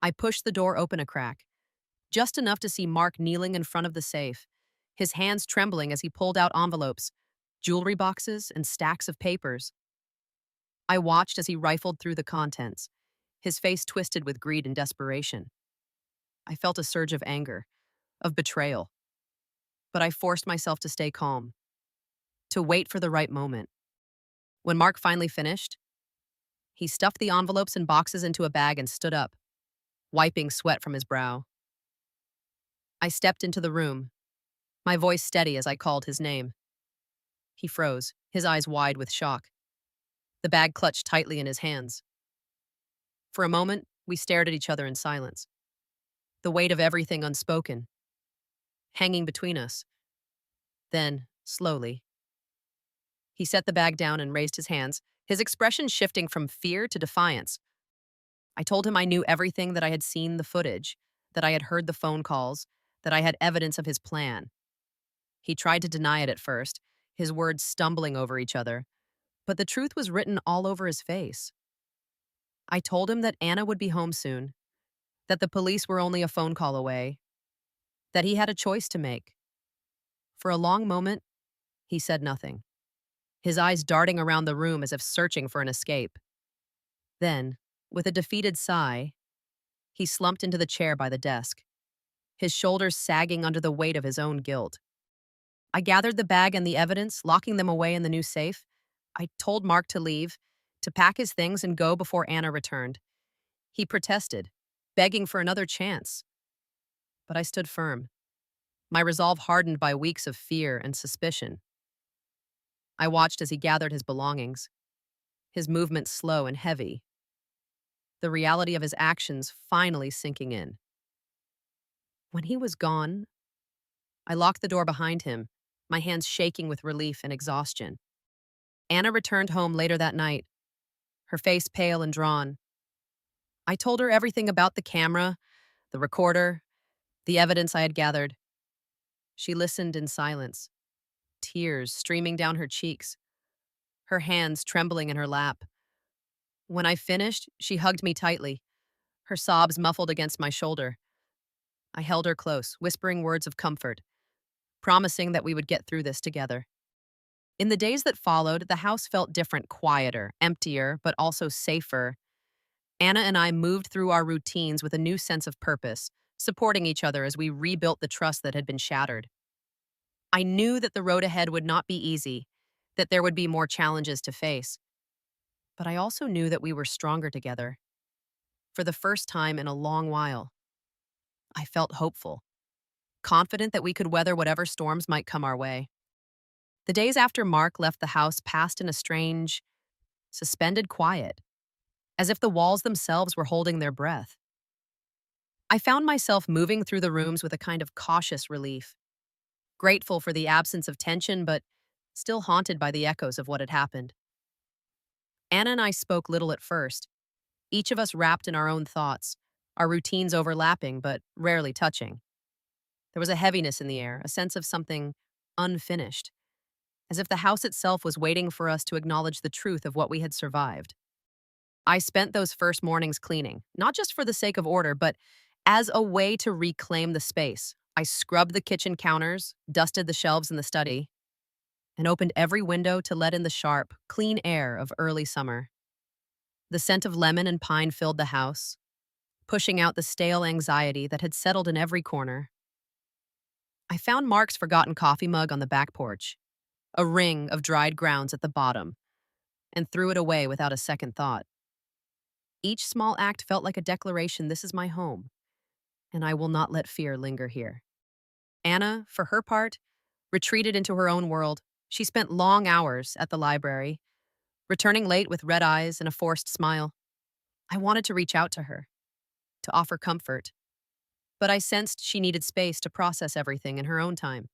I pushed the door open a crack, just enough to see Mark kneeling in front of the safe, his hands trembling as he pulled out envelopes, jewelry boxes, and stacks of papers. I watched as he rifled through the contents, his face twisted with greed and desperation. I felt a surge of anger, of betrayal. But I forced myself to stay calm, to wait for the right moment. When Mark finally finished, he stuffed the envelopes and boxes into a bag and stood up, wiping sweat from his brow. I stepped into the room, my voice steady as I called his name. He froze, his eyes wide with shock, the bag clutched tightly in his hands. For a moment, We stared at each other in silence, the weight of everything unspoken, hanging between us. Then, slowly, he set the bag down and raised his hands, his expression shifting from fear to defiance. I told him I knew everything, that I had seen the footage, that I had heard the phone calls, that I had evidence of his plan. He tried to deny it at first, his words stumbling over each other, but the truth was written all over his face. I told him that Anna would be home soon, that the police were only a phone call away, that he had a choice to make. For a long moment, he said nothing, his eyes darting around the room as if searching for an escape. Then, with a defeated sigh, he slumped into the chair by the desk, his shoulders sagging under the weight of his own guilt. I gathered the bag and the evidence, locking them away in the new safe. I told Mark to leave, to pack his things and go before Anna returned. He protested, begging for another chance. But I stood firm, my resolve hardened by weeks of fear and suspicion. I watched as he gathered his belongings, his movements slow and heavy, the reality of his actions finally sinking in. When he was gone, I locked the door behind him, my hands shaking with relief and exhaustion. Anna returned home later that night, her face pale and drawn. I told her everything about the camera, the recorder, the evidence I had gathered. She listened in silence, tears streaming down her cheeks, her hands trembling in her lap. When I finished, she hugged me tightly, her sobs muffled against my shoulder. I held her close, whispering words of comfort, promising that we would get through this together. In the days that followed, the house felt different, quieter, emptier, but also safer. Anna and I moved through our routines with a new sense of purpose, supporting each other as we rebuilt the trust that had been shattered. I knew that the road ahead would not be easy, that there would be more challenges to face. But I also knew that we were stronger together. For the first time in a long while, I felt hopeful, confident that we could weather whatever storms might come our way. The days after Mark left the house passed in a strange, suspended quiet, as if the walls themselves were holding their breath. I found myself moving through the rooms with a kind of cautious relief, grateful for the absence of tension, but still haunted by the echoes of what had happened. Anna and I spoke little at first, each of us wrapped in our own thoughts, our routines overlapping but rarely touching. There was a heaviness in the air, a sense of something unfinished, as if the house itself was waiting for us to acknowledge the truth of what we had survived. I spent those first mornings cleaning, not just for the sake of order, but as a way to reclaim the space. I scrubbed the kitchen counters, dusted the shelves in the study, and opened every window to let in the sharp, clean air of early summer. The scent of lemon and pine filled the house, pushing out the stale anxiety that had settled in every corner. I found Mark's forgotten coffee mug on the back porch, a ring of dried grounds at the bottom, and threw it away without a second thought. Each small act felt like a declaration: this is my home, and I will not let fear linger here. Anna, for her part, retreated into her own world. She spent long hours at the library, returning late with red eyes and a forced smile. I wanted to reach out to her, to offer comfort, but I sensed she needed space to process everything in her own time.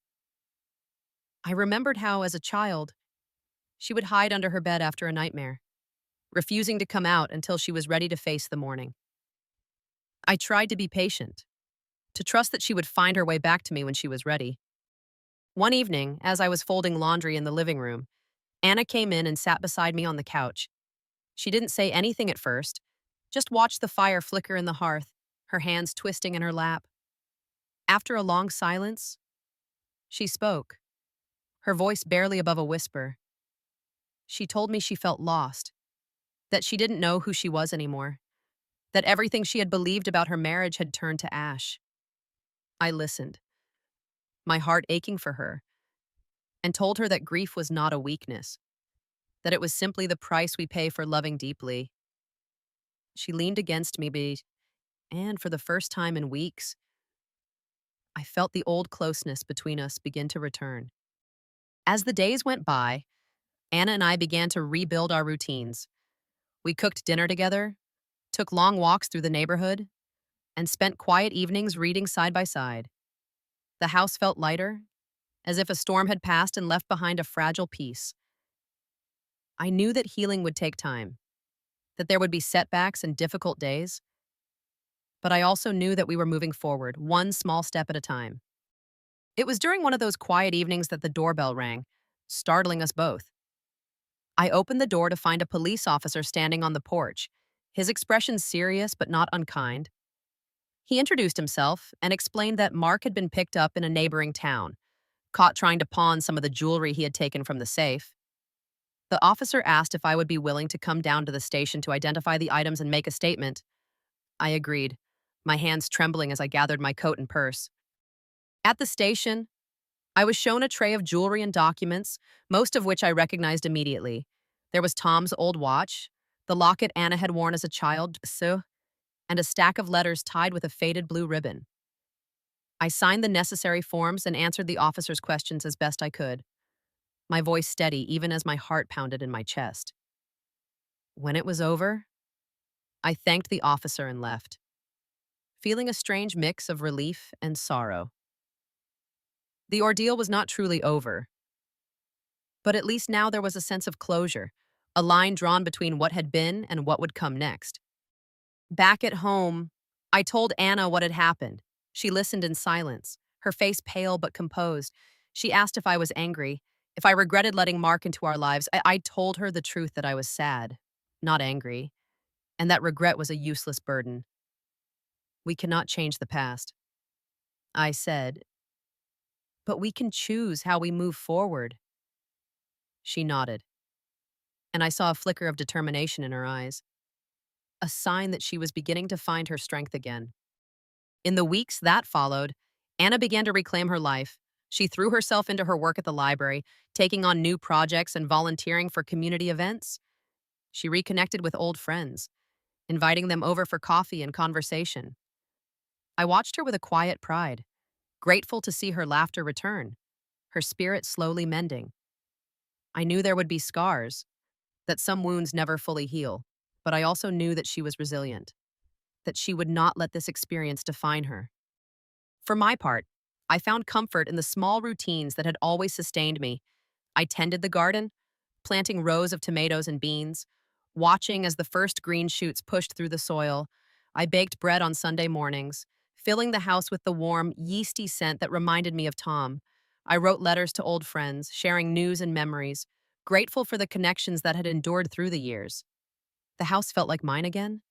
I remembered how, as a child, she would hide under her bed after a nightmare, refusing to come out until she was ready to face the morning. I tried to be patient, to trust that she would find her way back to me when she was ready. One evening, as I was folding laundry in the living room, Anna came in and sat beside me on the couch. She didn't say anything at first, just watched the fire flicker in the hearth, her hands twisting in her lap. After a long silence, she spoke, her voice barely above a whisper. She told me she felt lost, that she didn't know who she was anymore, that everything she had believed about her marriage had turned to ash. I listened, my heart aching for her, and told her that grief was not a weakness, that it was simply the price we pay for loving deeply. She leaned against me, and for the first time in weeks, I felt the old closeness between us begin to return. As the days went by, Anna and I began to rebuild our routines. We cooked dinner together, took long walks through the neighborhood, and spent quiet evenings reading side by side. The house felt lighter, as if a storm had passed and left behind a fragile peace. I knew that healing would take time, that there would be setbacks and difficult days, but I also knew that we were moving forward, one small step at a time. It was during one of those quiet evenings that the doorbell rang, startling us both. I opened the door to find a police officer standing on the porch, his expression serious but not unkind. He introduced himself and explained that Mark had been picked up in a neighboring town, caught trying to pawn some of the jewelry he had taken from the safe. The officer asked if I would be willing to come down to the station to identify the items and make a statement. I agreed, my hands trembling as I gathered my coat and purse. At the station, I was shown a tray of jewelry and documents, most of which I recognized immediately. There was Tom's old watch, the locket Anna had worn as a child, and a stack of letters tied with a faded blue ribbon. I signed the necessary forms and answered the officer's questions as best I could, my voice steady even as my heart pounded in my chest. When it was over, I thanked the officer and left, feeling a strange mix of relief and sorrow. The ordeal was not truly over, but at least now there was a sense of closure, a line drawn between what had been and what would come next. Back at home, I told Anna what had happened. She listened in silence, her face pale but composed. She asked if I was angry, if I regretted letting Mark into our lives. I told her the truth that I was sad, not angry, and that regret was a useless burden. We cannot change the past, I said, but we can choose how we move forward. She nodded, and I saw a flicker of determination in her eyes, a sign that she was beginning to find her strength again. In the weeks that followed, Anna began to reclaim her life. She threw herself into her work at the library, taking on new projects and volunteering for community events. She reconnected with old friends, inviting them over for coffee and conversation. I watched her with a quiet pride, grateful to see her laughter return, her spirit slowly mending. I knew there would be scars, that some wounds never fully heal, but I also knew that she was resilient, that she would not let this experience define her. For my part, I found comfort in the small routines that had always sustained me. I tended the garden, planting rows of tomatoes and beans, watching as the first green shoots pushed through the soil. I baked bread on Sunday mornings, filling the house with the warm, yeasty scent that reminded me of Tom. I wrote letters to old friends, sharing news and memories, grateful for the connections that had endured through the years. The house felt like mine again,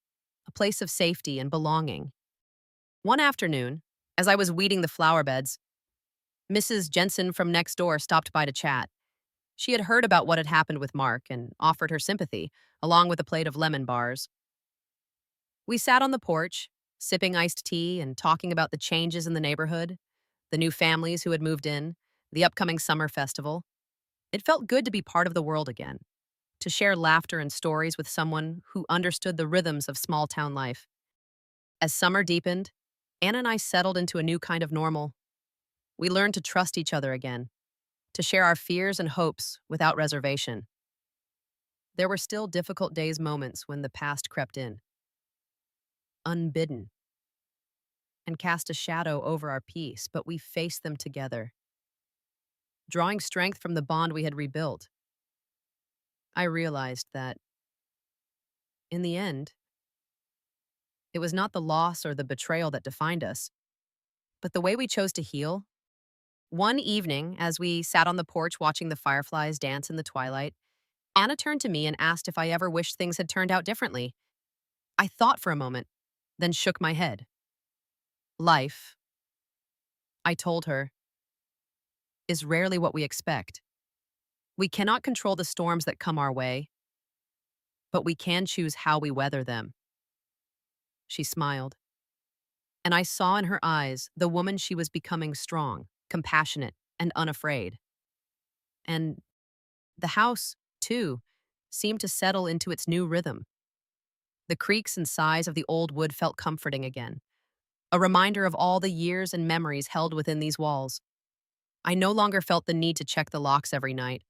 a place of safety and belonging. One afternoon, as I was weeding the flower beds, Mrs. Jensen from next door stopped by to chat. She had heard about what had happened with Mark and offered her sympathy, along with a plate of lemon bars. We sat on the porch, sipping iced tea and talking about the changes in the neighborhood, the new families who had moved in, the upcoming summer festival. It felt good to be part of the world again, to share laughter and stories with someone who understood the rhythms of small town life. As summer deepened, Anna and I settled into a new kind of normal. We learned to trust each other again, to share our fears and hopes without reservation. There were still difficult days moments when the past crept in, unbidden, and cast a shadow over our peace, but we faced them together, drawing strength from the bond we had rebuilt. I realized that, in the end, it was not the loss or the betrayal that defined us, but the way we chose to heal. One evening, as we sat on the porch watching the fireflies dance in the twilight, Anna turned to me and asked if I ever wished things had turned out differently. I thought for a moment, then shook my head. Life, I told her, is rarely what we expect. We cannot control the storms that come our way, but we can choose how we weather them. She smiled, and I saw in her eyes the woman she was becoming: strong, compassionate, and unafraid. And the house, too, seemed to settle into its new rhythm. The creaks and sighs of the old wood felt comforting again, a reminder of all the years and memories held within these walls. I no longer felt the need to check the locks every night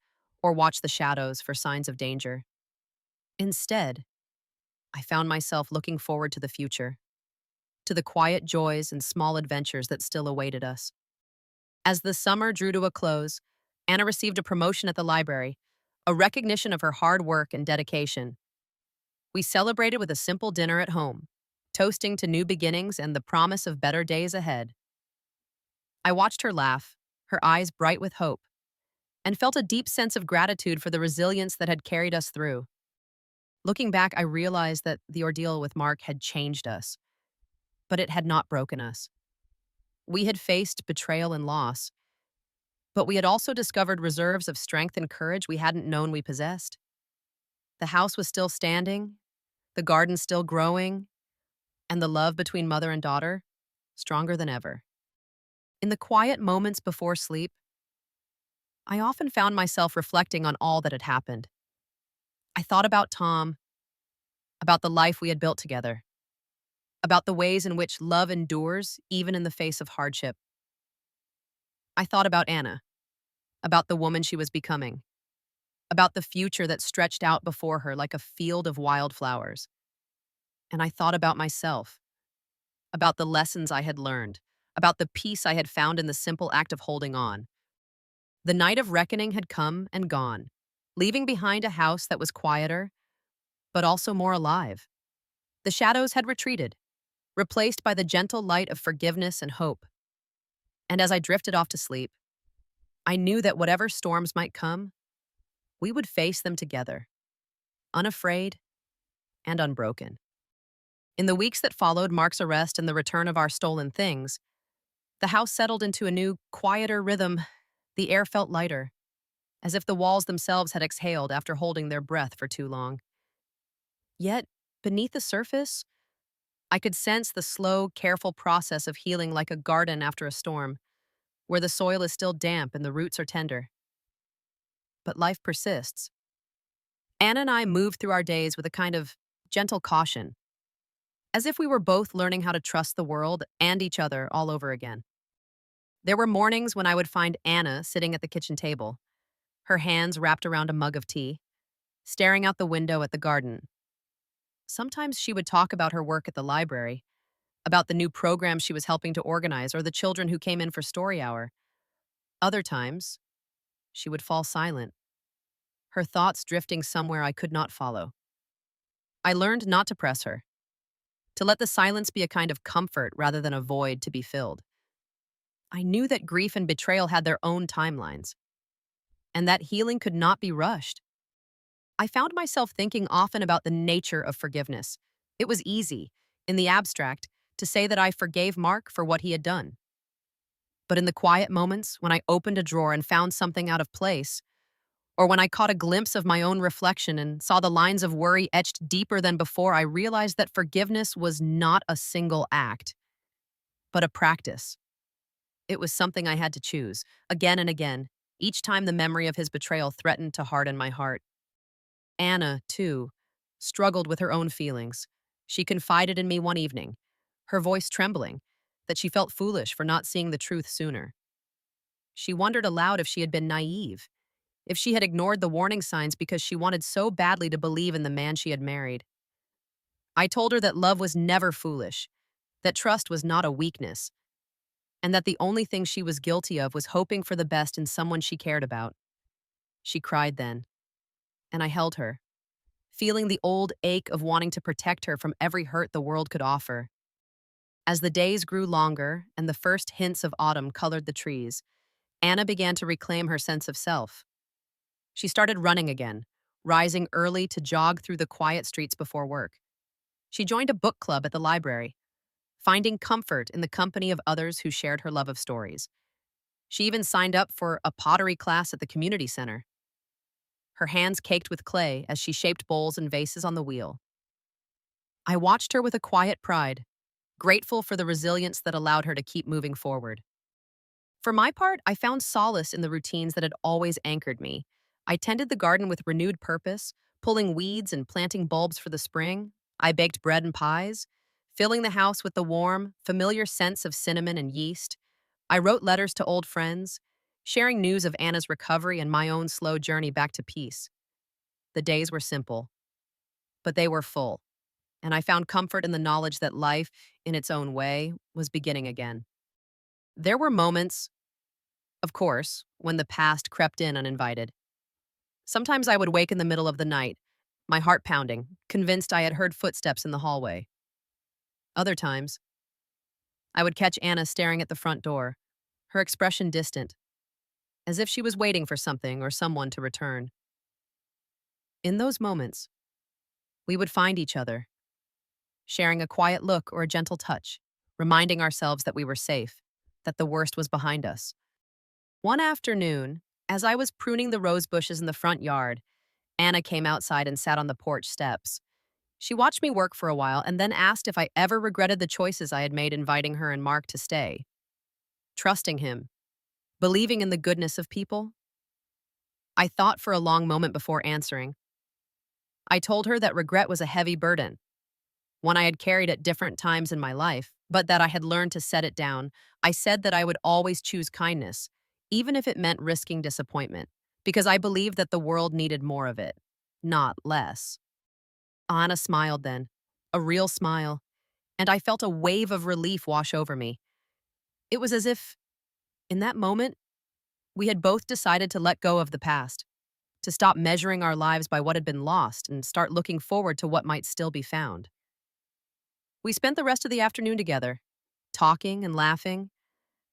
or watch the shadows for signs of danger. Instead, I found myself looking forward to the future, to the quiet joys and small adventures that still awaited us. As the summer drew to a close, Anna received a promotion at the library, a recognition of her hard work and dedication. We celebrated with a simple dinner at home, toasting to new beginnings and the promise of better days ahead. I watched her laugh, her eyes bright with hope, and felt a deep sense of gratitude for the resilience that had carried us through. Looking back, I realized that the ordeal with Mark had changed us, but it had not broken us. We had faced betrayal and loss, but we had also discovered reserves of strength and courage we hadn't known we possessed. The house was still standing, the garden still growing, and the love between mother and daughter stronger than ever. In the quiet moments before sleep, I often found myself reflecting on all that had happened. I thought about Tom, about the life we had built together, about the ways in which love endures even in the face of hardship. I thought about Anna, about the woman she was becoming, about the future that stretched out before her like a field of wildflowers. And I thought about myself, about the lessons I had learned, about the peace I had found in the simple act of holding on. The night of reckoning had come and gone, leaving behind a house that was quieter, but also more alive. The shadows had retreated, replaced by the gentle light of forgiveness and hope. And as I drifted off to sleep, I knew that whatever storms might come, we would face them together, unafraid and unbroken. In the weeks that followed Mark's arrest and the return of our stolen things, the house settled into a new, quieter rhythm. The air felt lighter, as if the walls themselves had exhaled after holding their breath for too long. Yet, beneath the surface, I could sense the slow, careful process of healing like a garden after a storm, where the soil is still damp and the roots are tender. But life persists. Anna and I moved through our days with a kind of gentle caution, as if we were both learning how to trust the world and each other all over again. There were mornings when I would find Anna sitting at the kitchen table, her hands wrapped around a mug of tea, staring out the window at the garden. Sometimes she would talk about her work at the library, about the new program she was helping to organize or the children who came in for story hour. Other times, she would fall silent, her thoughts drifting somewhere I could not follow. I learned not to press her, to let the silence be a kind of comfort rather than a void to be filled. I knew that grief and betrayal had their own timelines, and that healing could not be rushed. I found myself thinking often about the nature of forgiveness. It was easy, in the abstract, to say that I forgave Mark for what he had done. But in the quiet moments, when I opened a drawer and found something out of place, or when I caught a glimpse of my own reflection and saw the lines of worry etched deeper than before, I realized that forgiveness was not a single act, but a practice. It was something I had to choose, again and again, each time the memory of his betrayal threatened to harden my heart. Anna, too, struggled with her own feelings. She confided in me one evening, her voice trembling, that she felt foolish for not seeing the truth sooner. She wondered aloud if she had been naive, if she had ignored the warning signs because she wanted so badly to believe in the man she had married. I told her that love was never foolish, that trust was not a weakness, and that the only thing she was guilty of was hoping for the best in someone she cared about. She cried then, and I held her, feeling the old ache of wanting to protect her from every hurt the world could offer. As the days grew longer and the first hints of autumn colored the trees, Anna began to reclaim her sense of self. She started running again, rising early to jog through the quiet streets before work. She joined a book club at the library, finding comfort in the company of others who shared her love of stories. She even signed up for a pottery class at the community center, her hands caked with clay as she shaped bowls and vases on the wheel. I watched her with a quiet pride, grateful for the resilience that allowed her to keep moving forward. For my part, I found solace in the routines that had always anchored me. I tended the garden with renewed purpose, pulling weeds and planting bulbs for the spring. I baked bread and pies, filling the house with the warm, familiar scents of cinnamon and yeast. I wrote letters to old friends, sharing news of Anna's recovery and my own slow journey back to peace. The days were simple, but they were full. and I found comfort in the knowledge that life, in its own way, was beginning again. There were moments, of course, when the past crept in uninvited. Sometimes I would wake in the middle of the night, my heart pounding, convinced I had heard footsteps in the hallway. Other times, I would catch Anna staring at the front door, her expression distant, as if she was waiting for something or someone to return. In those moments, we would find each other, sharing a quiet look or a gentle touch, reminding ourselves that we were safe, that the worst was behind us. One afternoon, as I was pruning the rose bushes in the front yard, Anna came outside and sat on the porch steps. She watched me work for a while and then asked if I ever regretted the choices I had made inviting her and Mark to stay. Trusting him, believing in the goodness of people? I thought for a long moment before answering. I told her that regret was a heavy burden, one I had carried at different times in my life, but that I had learned to set it down. I said that I would always choose kindness, even if it meant risking disappointment, because I believed that the world needed more of it, not less. Anna smiled then, a real smile, and I felt a wave of relief wash over me. It was as if, in that moment, we had both decided to let go of the past, to stop measuring our lives by what had been lost and start looking forward to what might still be found. We spent the rest of the afternoon together, talking and laughing,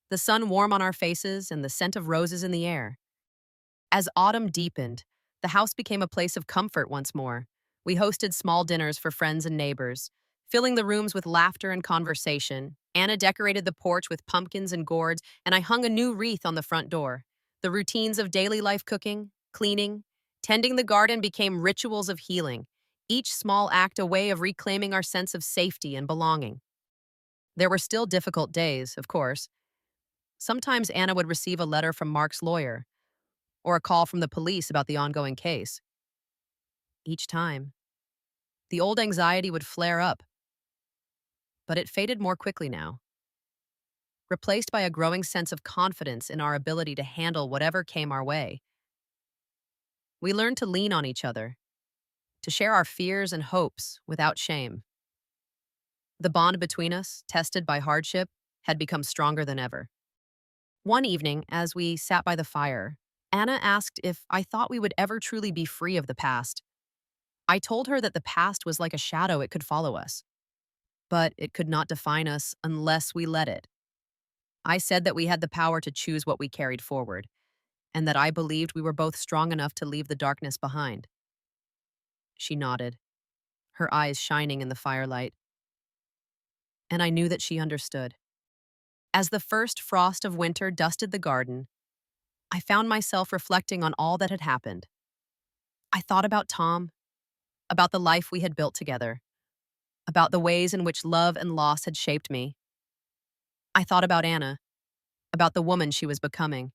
the sun warm on our faces and the scent of roses in the air. As autumn deepened, the house became a place of comfort once more. We hosted small dinners for friends and neighbors, filling the rooms with laughter and conversation. Anna decorated the porch with pumpkins and gourds, and I hung a new wreath on the front door. The routines of daily life cooking, cleaning, tending the garden became rituals of healing, each small act a way of reclaiming our sense of safety and belonging. There were still difficult days, of course. Sometimes Anna would receive a letter from Mark's lawyer, or a call from the police about the ongoing case. Each time, the old anxiety would flare up, but it faded more quickly now, replaced by a growing sense of confidence in our ability to handle whatever came our way. We learned to lean on each other, to share our fears and hopes without shame. The bond between us, tested by hardship, had become stronger than ever. One evening, as we sat by the fire, Anna asked if I thought we would ever truly be free of the past. I told her that the past was like a shadow, it could follow us, but it could not define us unless we let it. I said that we had the power to choose what we carried forward, and that I believed we were both strong enough to leave the darkness behind. She nodded, her eyes shining in the firelight, and I knew that she understood. As the first frost of winter dusted the garden, I found myself reflecting on all that had happened. I thought about Tom, about the life we had built together, about the ways in which love and loss had shaped me. I thought about Anna, about the woman she was becoming,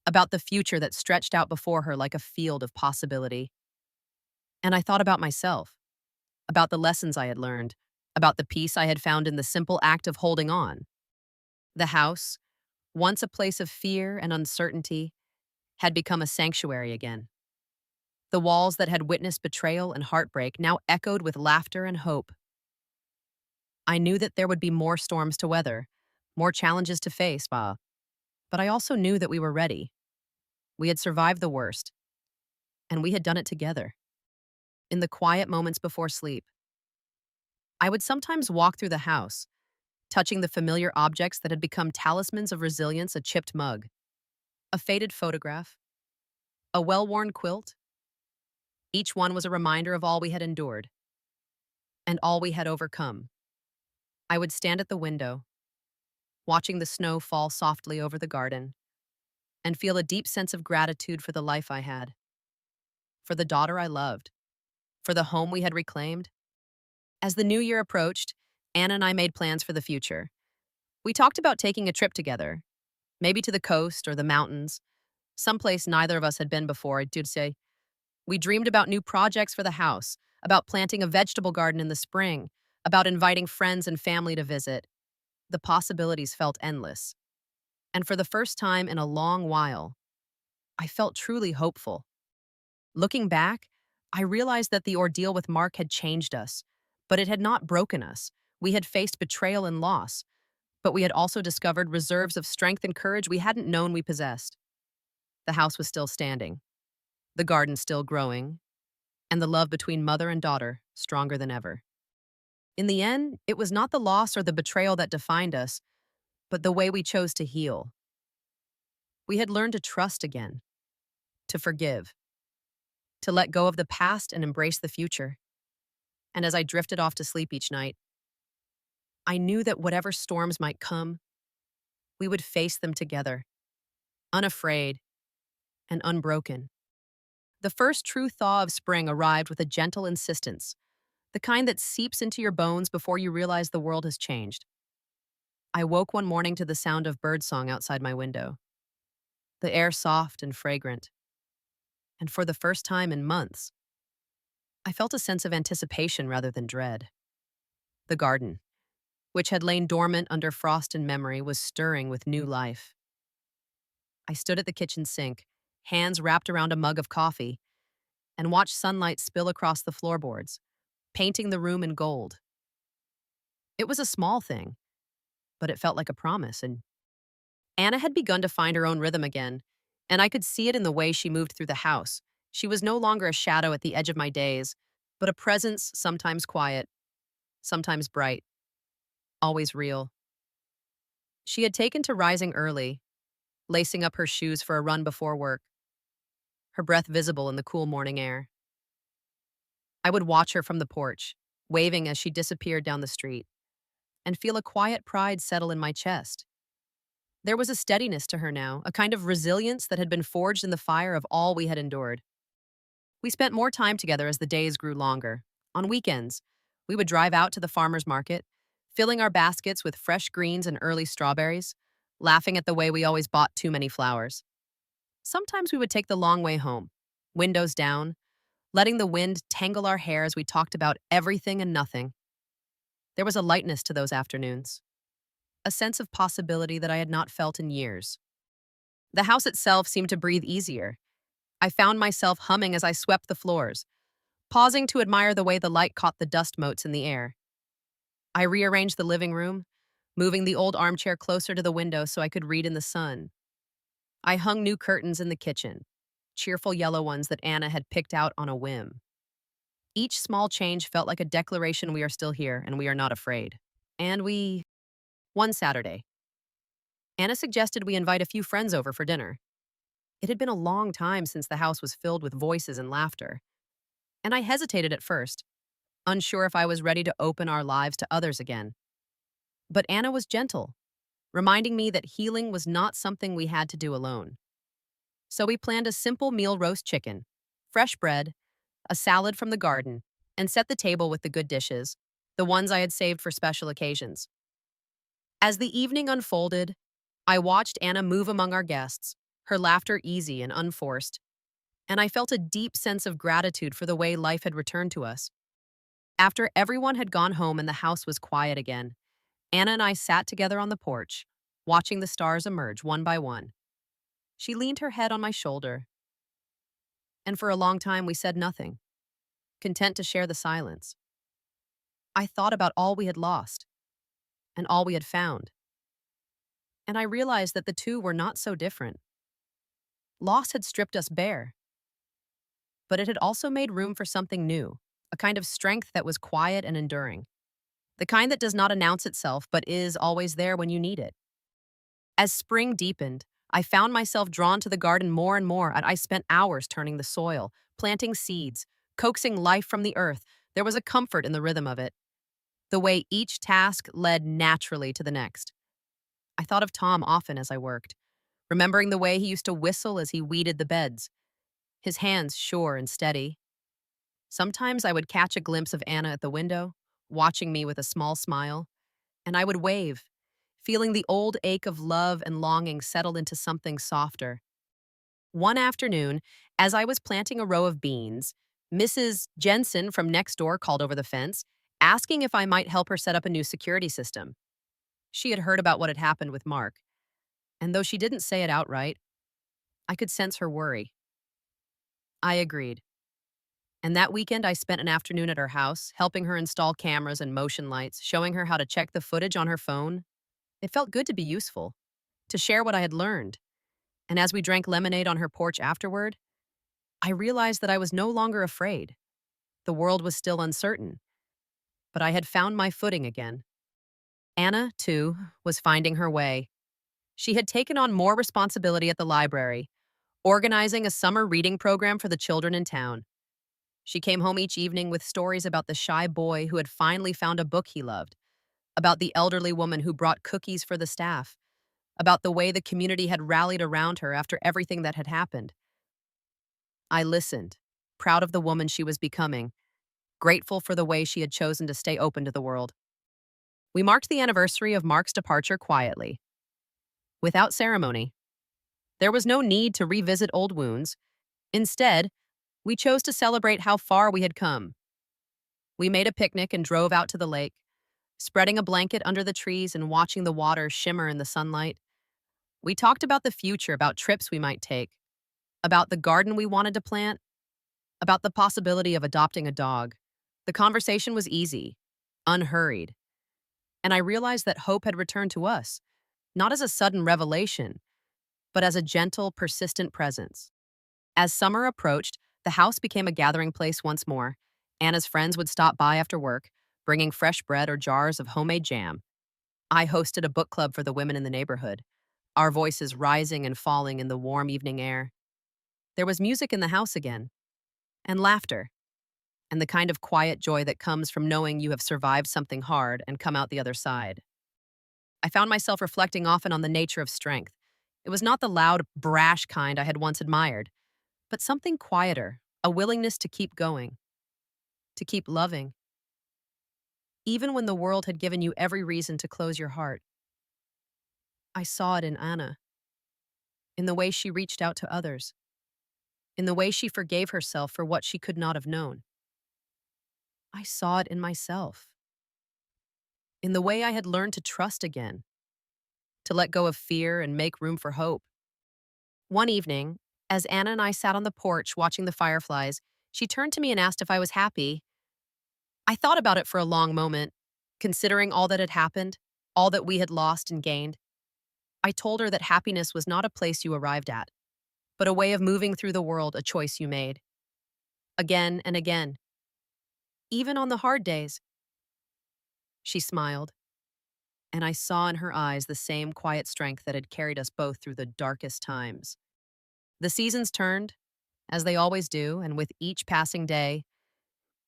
about the future that stretched out before her like a field of possibility. And I thought about myself, about the lessons I had learned, about the peace I had found in the simple act of holding on. The house, once a place of fear and uncertainty, had become a sanctuary again. The walls that had witnessed betrayal and heartbreak now echoed with laughter and hope. I knew that there would be more storms to weather, more challenges to face, but I also knew that we were ready. We had survived the worst, and we had done it together. In the quiet moments before sleep, I would sometimes walk through the house, touching the familiar objects that had become talismans of resilience: a chipped mug, a faded photograph, a well-worn quilt. Each one was a reminder of all we had endured and all we had overcome. I would stand at the window, watching the snow fall softly over the garden, and feel a deep sense of gratitude for the life I had, for the daughter I loved, for the home we had reclaimed. As the new year approached, Anna and I made plans for the future. We talked about taking a trip together, maybe to the coast or the mountains, someplace neither of us had been before, I'd say. We dreamed about new projects for the house, about planting a vegetable garden in the spring, about inviting friends and family to visit. The possibilities felt endless. And for the first time in a long while, I felt truly hopeful. Looking back, I realized that the ordeal with Mark had changed us, But it had not broken us. We had faced betrayal and loss, but we had also discovered reserves of strength and courage we hadn't known we possessed. The house was still standing, the garden still growing, and the love between mother and daughter stronger than ever. In the end, it was not the loss or the betrayal that defined us, but the way we chose to heal. We had learned to trust again, to forgive, to let go of the past and embrace the future. And as I drifted off to sleep each night, I knew that whatever storms might come, we would face them together, unafraid and unbroken. The first true thaw of spring arrived with a gentle insistence, the kind that seeps into your bones before you realize the world has changed. I woke one morning to the sound of birdsong outside my window, the air soft and fragrant. And for the first time in months, I felt a sense of anticipation rather than dread. The garden, which had lain dormant under frost and memory, was stirring with new life. I stood at the kitchen sink, hands wrapped around a mug of coffee, and watched sunlight spill across the floorboards, painting the room in gold. It was a small thing, but it felt like a promise, and Anna had begun to find her own rhythm again, and I could see it in the way she moved through the house. She was no longer a shadow at the edge of my days, but a presence sometimes quiet, sometimes bright, always real. She had taken to rising early, lacing up her shoes for a run before work, her breath visible in the cool morning air. I would watch her from the porch, waving as she disappeared down the street, and feel a quiet pride settle in my chest. There was a steadiness to her now, a kind of resilience that had been forged in the fire of all we had endured. We spent more time together as the days grew longer. On weekends, we would drive out to the farmer's market, filling our baskets with fresh greens and early strawberries, laughing at the way we always bought too many flowers. Sometimes we would take the long way home, windows down, letting the wind tangle our hair as we talked about everything and nothing. There was a lightness to those afternoons, a sense of possibility that I had not felt in years. The house itself seemed to breathe easier. I found myself humming as I swept the floors, pausing to admire the way the light caught the dust motes in the air. I rearranged the living room, moving the old armchair closer to the window so I could read in the sun. I hung new curtains in the kitchen, cheerful yellow ones that Anna had picked out on a whim. Each small change felt like a declaration we are still here and we are not afraid. One Saturday, Anna suggested we invite a few friends over for dinner. It had been a long time since the house was filled with voices and laughter, and I hesitated at first, unsure if I was ready to open our lives to others again. But Anna was gentle, reminding me that healing was not something we had to do alone. So we planned a simple meal: roast chicken, fresh bread, a salad from the garden, and set the table with the good dishes, the ones I had saved for special occasions. As the evening unfolded, I watched Anna move among our guests, her laughter easy and unforced, and I felt a deep sense of gratitude for the way life had returned to us. After everyone had gone home and the house was quiet again, Anna and I sat together on the porch, watching the stars emerge one by one. She leaned her head on my shoulder, and for a long time we said nothing, content to share the silence. I thought about all we had lost and all we had found, and I realized that the two were not so different. Loss had stripped us bare, but it had also made room for something new, a kind of strength that was quiet and enduring, the kind that does not announce itself but is always there when you need it. As spring deepened, I found myself drawn to the garden more and more, and I spent hours turning the soil, planting seeds, coaxing life from the earth. There was a comfort in the rhythm of it, the way each task led naturally to the next. I thought of Tom often as I worked, remembering the way he used to whistle as he weeded the beds, his hands sure and steady. Sometimes I would catch a glimpse of Anna at the window, watching me with a small smile, and I would wave, feeling the old ache of love and longing settle into something softer. One afternoon, as I was planting a row of beans, Mrs. Jensen from next door called over the fence, asking if I might help her set up a new security system. She had heard about what had happened with Mark, and though she didn't say it outright, I could sense her worry. I agreed. And that weekend, I spent an afternoon at her house, helping her install cameras and motion lights, showing her how to check the footage on her phone. It felt good to be useful, to share what I had learned. And as we drank lemonade on her porch afterward, I realized that I was no longer afraid. The world was still uncertain, but I had found my footing again. Anna, too, was finding her way. She had taken on more responsibility at the library, organizing a summer reading program for the children in town. She came home each evening with stories about the shy boy who had finally found a book he loved, about the elderly woman who brought cookies for the staff, about the way the community had rallied around her after everything that had happened. I listened, proud of the woman she was becoming, grateful for the way she had chosen to stay open to the world. We marked the anniversary of Mark's departure quietly, without ceremony. There was no need to revisit old wounds. Instead, we chose to celebrate how far we had come. We made a picnic and drove out to the lake, spreading a blanket under the trees and watching the water shimmer in the sunlight. We talked about the future, about trips we might take, about the garden we wanted to plant, about the possibility of adopting a dog. The conversation was easy, unhurried, and I realized that hope had returned to us, not as a sudden revelation, but as a gentle, persistent presence. As summer approached, the house became a gathering place once more. Anna's friends would stop by after work, bringing fresh bread or jars of homemade jam. I hosted a book club for the women in the neighborhood, our voices rising and falling in the warm evening air. There was music in the house again, and laughter, and the kind of quiet joy that comes from knowing you have survived something hard and come out the other side. I found myself reflecting often on the nature of strength. It was not the loud, brash kind I had once admired, but something quieter, a willingness to keep going, to keep loving, even when the world had given you every reason to close your heart. I saw it in Anna, in the way she reached out to others, in the way she forgave herself for what she could not have known. I saw it in myself, in the way I had learned to trust again, to let go of fear and make room for hope. One evening, as Anna and I sat on the porch watching the fireflies, she turned to me and asked if I was happy. I thought about it for a long moment, considering all that had happened, all that we had lost and gained. I told her that happiness was not a place you arrived at, but a way of moving through the world, a choice you made. Again and again. Even on the hard days. She smiled, and I saw in her eyes the same quiet strength that had carried us both through the darkest times. The seasons turned, as they always do, and with each passing day,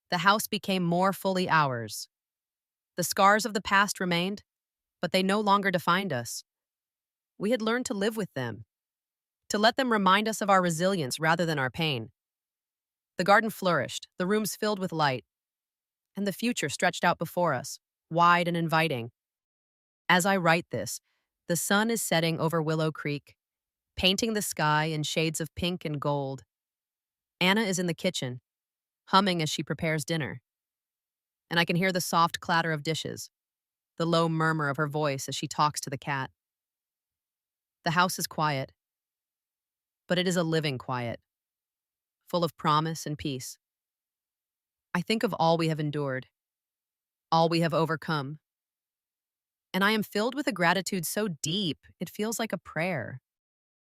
the house became more fully ours. The scars of the past remained, but they no longer defined us. We had learned to live with them, to let them remind us of our resilience rather than our pain. The garden flourished, the rooms filled with light, and the future stretched out before us, wide and inviting. As I write this, the sun is setting over Willow Creek, painting the sky in shades of pink and gold. Anna is in the kitchen, humming as she prepares dinner, and I can hear the soft clatter of dishes, the low murmur of her voice as she talks to the cat. The house is quiet, but it is a living quiet, full of promise and peace. I think of all we have endured, all we have overcome, and I am filled with a gratitude so deep it feels like a prayer.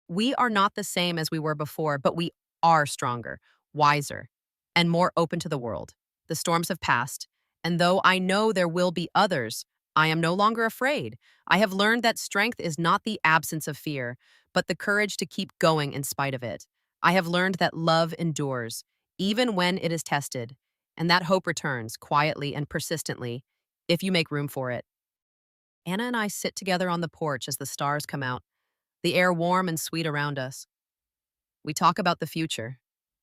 We are not the same as we were before, but we are stronger, wiser, and more open to the world. The storms have passed, and though I know there will be others, I am no longer afraid. I have learned that strength is not the absence of fear, but the courage to keep going in spite of it. I have learned that love endures, even when it is tested, and that hope returns quietly and persistently if you make room for it. Anna and I sit together on the porch as the stars come out, the air warm and sweet around us. We talk about the future,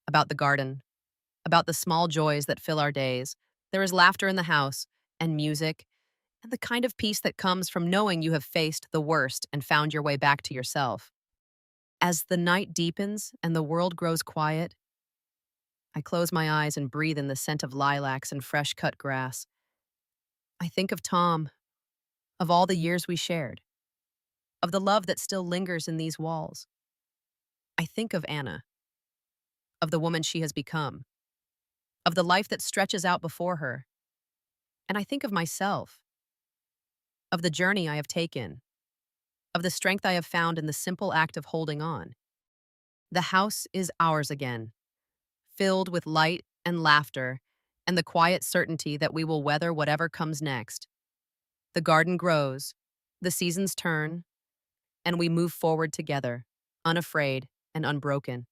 about the garden, about the small joys that fill our days. There is laughter in the house, and music, and the kind of peace that comes from knowing you have faced the worst and found your way back to yourself. As the night deepens and the world grows quiet, I close my eyes and breathe in the scent of lilacs and fresh cut grass. I think of Tom, of all the years we shared, of the love that still lingers in these walls. I think of Anna, of the woman she has become, of the life that stretches out before her. And I think of myself, of the journey I have taken, of the strength I have found in the simple act of holding on. The house is ours again, filled with light and laughter and the quiet certainty that we will weather whatever comes next. The garden grows, the seasons turn, and we move forward together, unafraid and unbroken.